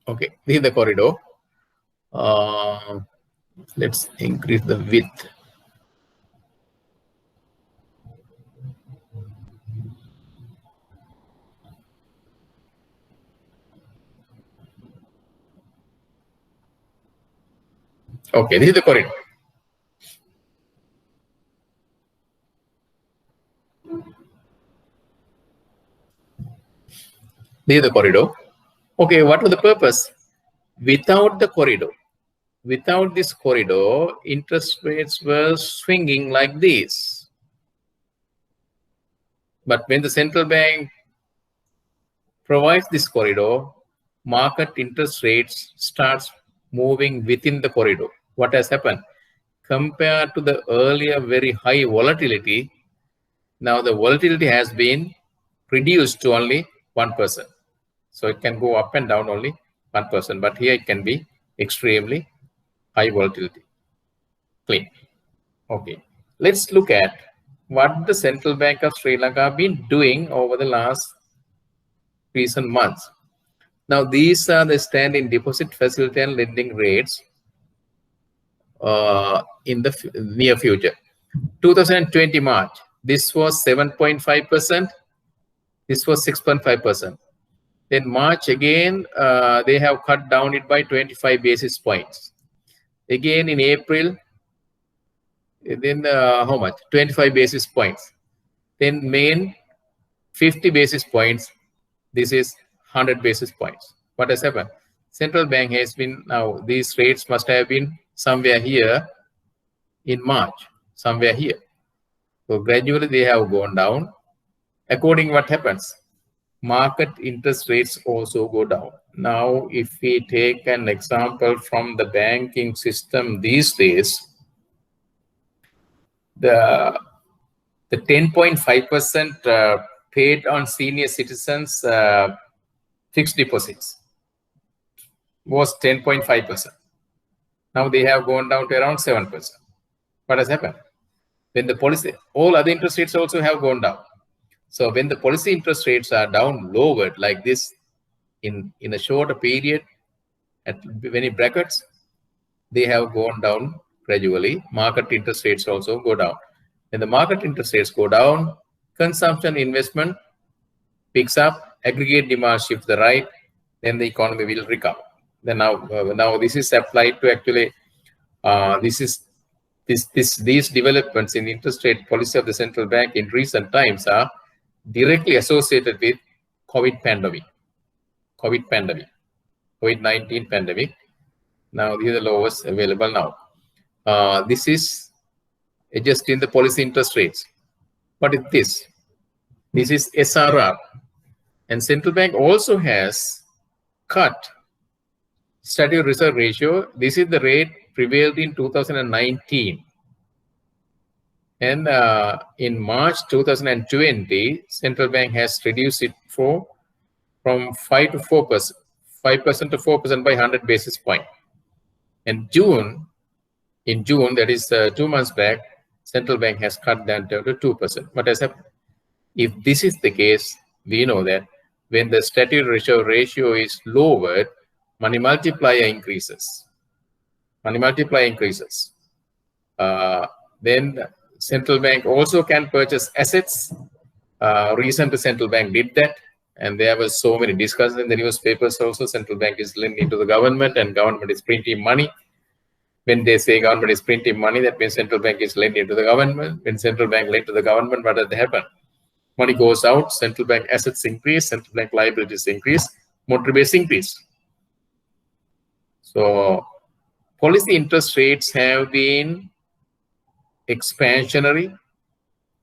[SPEAKER 1] Okay, this is the corridor. Let's increase the width. Okay, this is the corridor. This is the corridor. Okay, what was the purpose? Without the corridor, without this corridor, interest rates were swinging like this. But when the central bank provides this corridor, market interest rates starts moving within the corridor. What has happened? Compared to the earlier very high volatility, now the volatility has been reduced to only 1%. So it can go up and down only 1%, but here it can be extremely high volatility. Clean. Okay. Let's look at what the Central Bank of Sri Lanka have been doing over the last recent months. Now, these are the standing deposit facility and lending rates in the near future. 2020 March, this was 7.5%. This was 6.5%. Then March again, they have cut down it by 25 basis points. Again in April, then how much? 25 basis points. Then May, 50 basis points. This is 100 basis points. What has happened? Central bank has been, now these rates must have been somewhere here in March, somewhere here. So gradually they have gone down. According what happens? Market interest rates also go down. Now, if we take an example from the banking system these days, the 10.5% paid on senior citizens fixed deposits was 10.5%. Now they have gone down to around 7%. What has happened? When the policy, all other interest rates also have gone down. So when the policy interest rates are down lowered like this in a shorter period at many brackets, they have gone down gradually. Market interest rates also go down. When the market interest rates go down, consumption investment picks up, aggregate demand shifts the right, then the economy will recover. Then now this is applied to actually these developments in interest rate policy of the central bank in recent times are directly associated with COVID-19 pandemic. Now these are the lowest available now. This is adjusting the policy interest rates. What is this? This is SRR. And central bank also has cut statutory reserve ratio. This is the rate prevailed in 2019. And in March 2020, central bank has reduced it from 5% to 4%, 5% to 4% by 100 basis points. And in June, that is 2 months back, central bank has cut that down to 2%. What has happened? If this is the case, we know that when the statutory reserve ratio is lowered, money multiplier increases. Money multiplier increases. Then central bank also can purchase assets. Recently, central bank did that. And there were so many discussions in the newspapers also. Central bank is lending to the government and government is printing money. When they say government is printing money, that means central bank is lending to the government. When central bank lend to the government, what does happen? Money goes out, central bank assets increase, central bank liabilities increase, monetary base increase. So policy interest rates have been expansionary.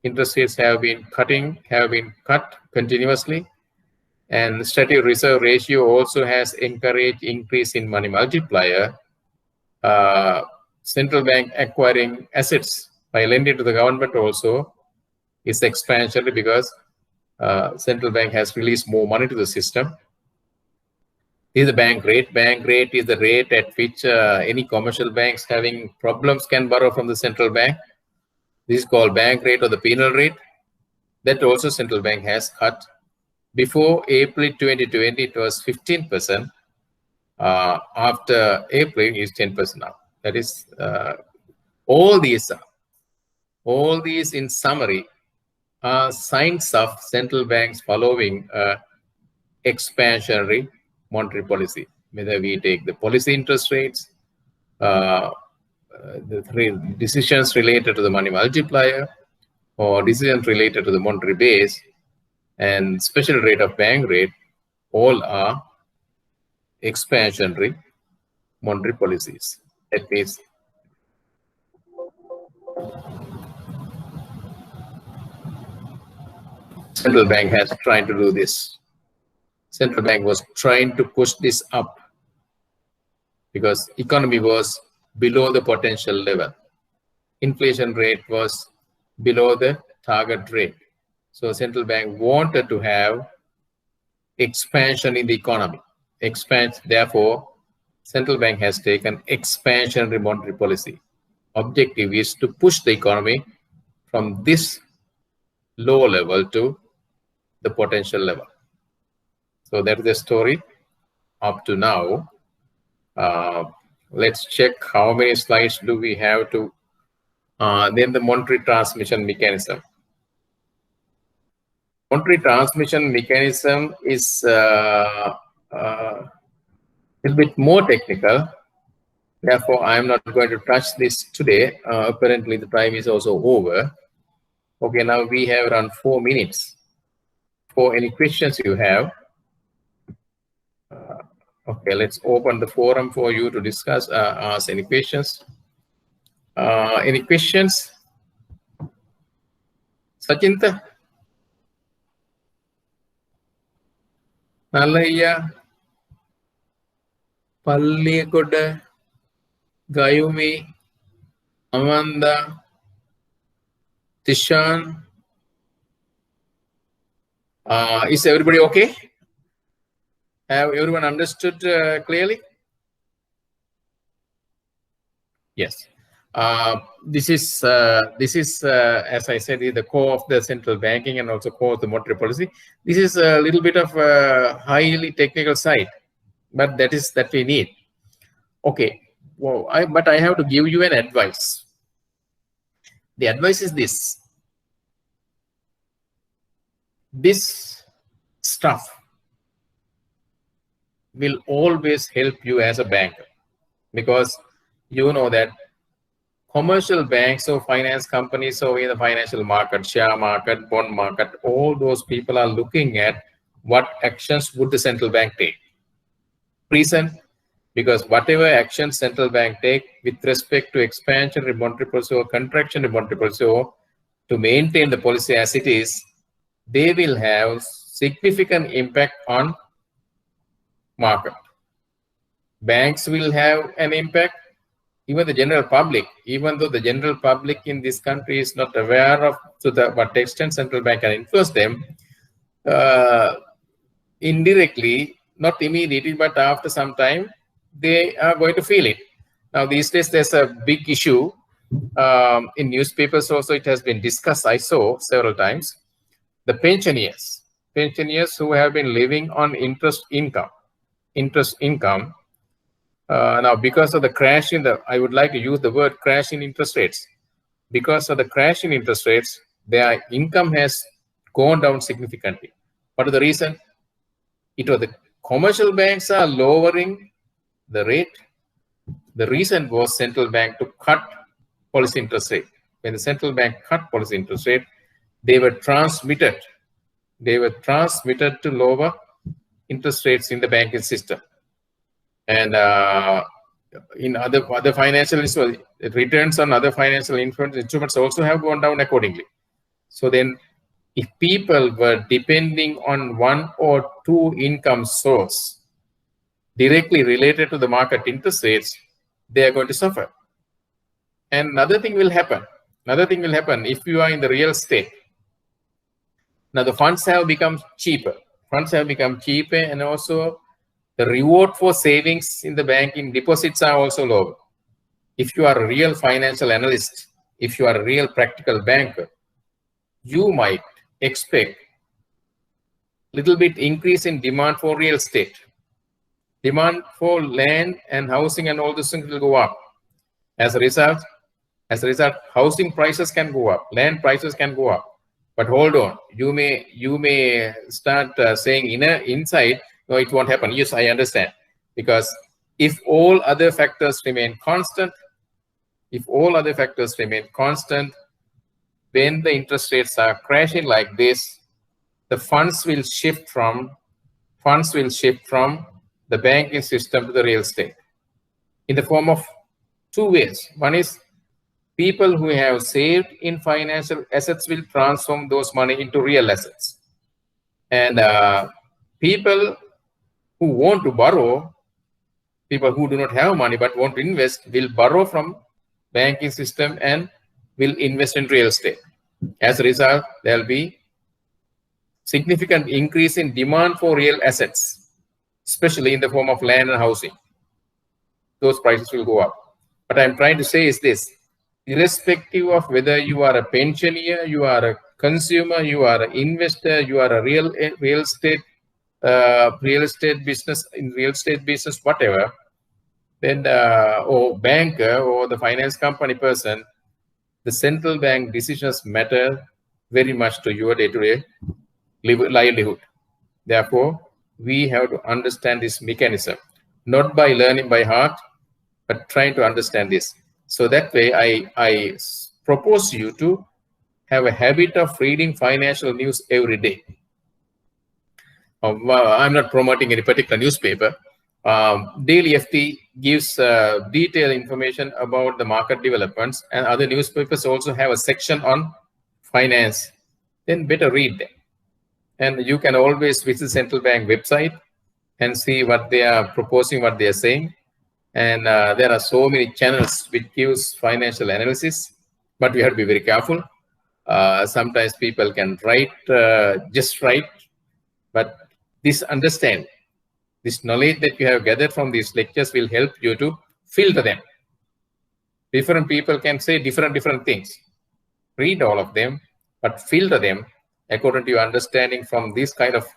[SPEAKER 1] Interest rates have been cut continuously. And static reserve ratio also has encouraged increase in money multiplier. Central bank acquiring assets by lending to the government also is expansionary because central bank has released more money to the system. This is the bank rate. Bank rate is the rate at which any commercial banks having problems can borrow from the central bank. This is called bank rate or the penal rate. That also central bank has cut. Before April 2020, it was 15%. After April, is 10% now. That is all these in summary are signs of central banks following expansionary monetary policy. Whether we take the policy interest rates, the decisions related to the money multiplier, or decisions related to the monetary base and special rate of bank rate, all are expansionary monetary policies. That means central bank has tried to do this. Central bank was trying to push this up because economy was below the potential level. Inflation rate was below the target rate. So central bank wanted to have expansion in the economy. Therefore, central bank has taken expansionary monetary policy. Objective is to push the economy from this low level to the potential level. So that is the story up to now. Let's check how many slides do we have to then the monetary transmission mechanism. Monetary transmission mechanism is a little bit more technical. Therefore, I am not going to touch this today. Apparently, the time is also over. Okay, now we have around 4 minutes. For any questions you have. Okay, let's open the forum for you to discuss, ask any questions. Any questions? Sachinta? Nalaya? Pallikoda? Gayumi? Amanda? Tishan? Is everybody okay? Have everyone understood clearly? Yes. This is as I said, the core of the central banking and also core of the monetary policy. This is a little bit of a highly technical side, but that we need. Okay. Well, but I have to give you an advice. The advice is this. This stuff will always help you as a banker, because you know that commercial banks or finance companies or in the financial market, share market, bond market, all those people are looking at what actions would the central bank take. Reason? Because whatever action central bank take with respect to expansion in monetary policy or contraction in monetary policy or to maintain the policy as it is, they will have significant impact on market. Banks will have an impact, even the general public, even though the general public in this country is not aware of to what extent central bank can influence them, indirectly, not immediately, but after some time, they are going to feel it. Now, these days, there's a big issue in newspapers also. It has been discussed, I saw several times. The pensioners who have been living on interest income. Now, because of the crash in the, I would like to use the word crash in interest rates. Because of the crash in interest rates, their income has gone down significantly. What is the reason? It was the commercial banks are lowering the rate. The reason was central bank to cut policy interest rate. When the central bank cut policy interest rate, they were transmitted to lower interest rates in the banking system. And in other financial instruments, returns on other financial instruments also have gone down accordingly. So then, if people were depending on one or two income source directly related to the market interest rates, they are going to suffer. And another thing will happen. If you are in the real estate. Now the funds have become cheaper. And also the reward for savings in the banking deposits are also lower. If you are a real financial analyst, if you are a real practical banker, you might expect little bit increase in demand for real estate. Demand for land and housing and all those things will go up. As a result, housing prices can go up, land prices can go up. But hold on, you may start saying inside, no, it won't happen. Yes, I understand. Because if all other factors remain constant, when the interest rates are crashing like this, the funds will shift from the banking system to the real estate in the form of two ways. One is people who have saved in financial assets will transform those money into real assets. And people who want to borrow, people who do not have money but want to invest, will borrow from banking system and will invest in real estate. As a result, there will be significant increase in demand for real assets, especially in the form of land and housing. Those prices will go up. What I'm trying to say is this: irrespective of whether you are a pensioner, you are a consumer, you are an investor, you are a real estate business, whatever, then or banker or the finance company person, the central bank decisions matter very much to your day-to-day livelihood. Therefore, we have to understand this mechanism, not by learning by heart, but trying to understand this. So that way, I propose you to have a habit of reading financial news every day. I'm not promoting any particular newspaper. Daily FT gives detailed information about the market developments, and other newspapers also have a section on finance. Then better read them. And you can always visit central bank website and see what they are proposing, what they are saying. And there are so many channels which gives financial analysis, but we have to be very careful. Sometimes people can write, just write, but this understanding, this knowledge that you have gathered from these lectures will help you to filter them. Different people can say different things. Read all of them, but filter them according to your understanding from this kind of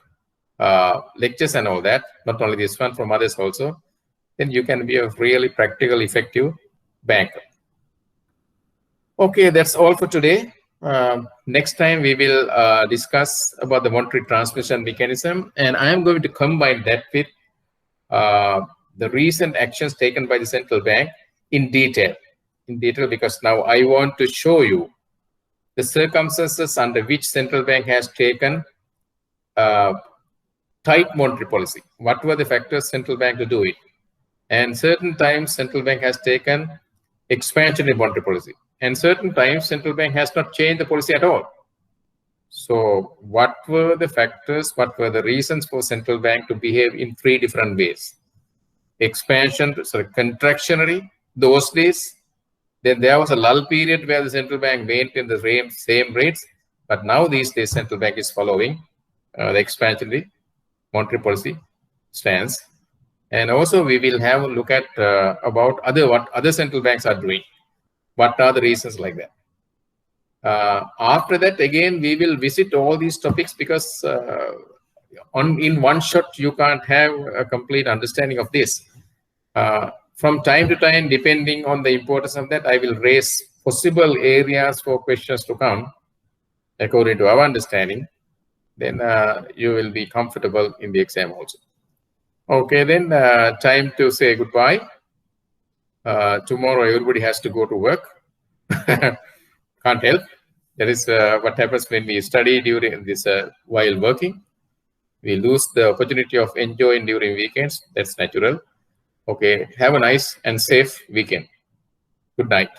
[SPEAKER 1] lectures and all that, not only this one, from others also. Then you can be a really practical, effective banker. Okay, that's all for today. Next time we will discuss about the monetary transmission mechanism, and I am going to combine that with the recent actions taken by the central bank in detail, because now I want to show you the circumstances under which central bank has taken tight monetary policy. What were the factors central bank to do it? And certain times central bank has taken expansionary monetary policy, and certain times central bank has not changed the policy at all. So what were the factors, what were the reasons for central bank to behave in three different ways? Contractionary, those days. Then there was a lull period where the central bank maintained the same rates, but now these days central bank is following the expansionary monetary policy stance. And also we will have a look at about what other central banks are doing. What are the reasons like that? After that, again, we will visit all these topics, because in one shot, you can't have a complete understanding of this. From time to time, depending on the importance of that, I will raise possible areas for questions to come according to our understanding. then you will be comfortable in the exam also. Okay, then time to say goodbye. Tomorrow everybody has to go to work. Can't help. That is what happens when we study during this while working. We lose the opportunity of enjoying during weekends. That's natural. Okay, have a nice and safe weekend. Good night.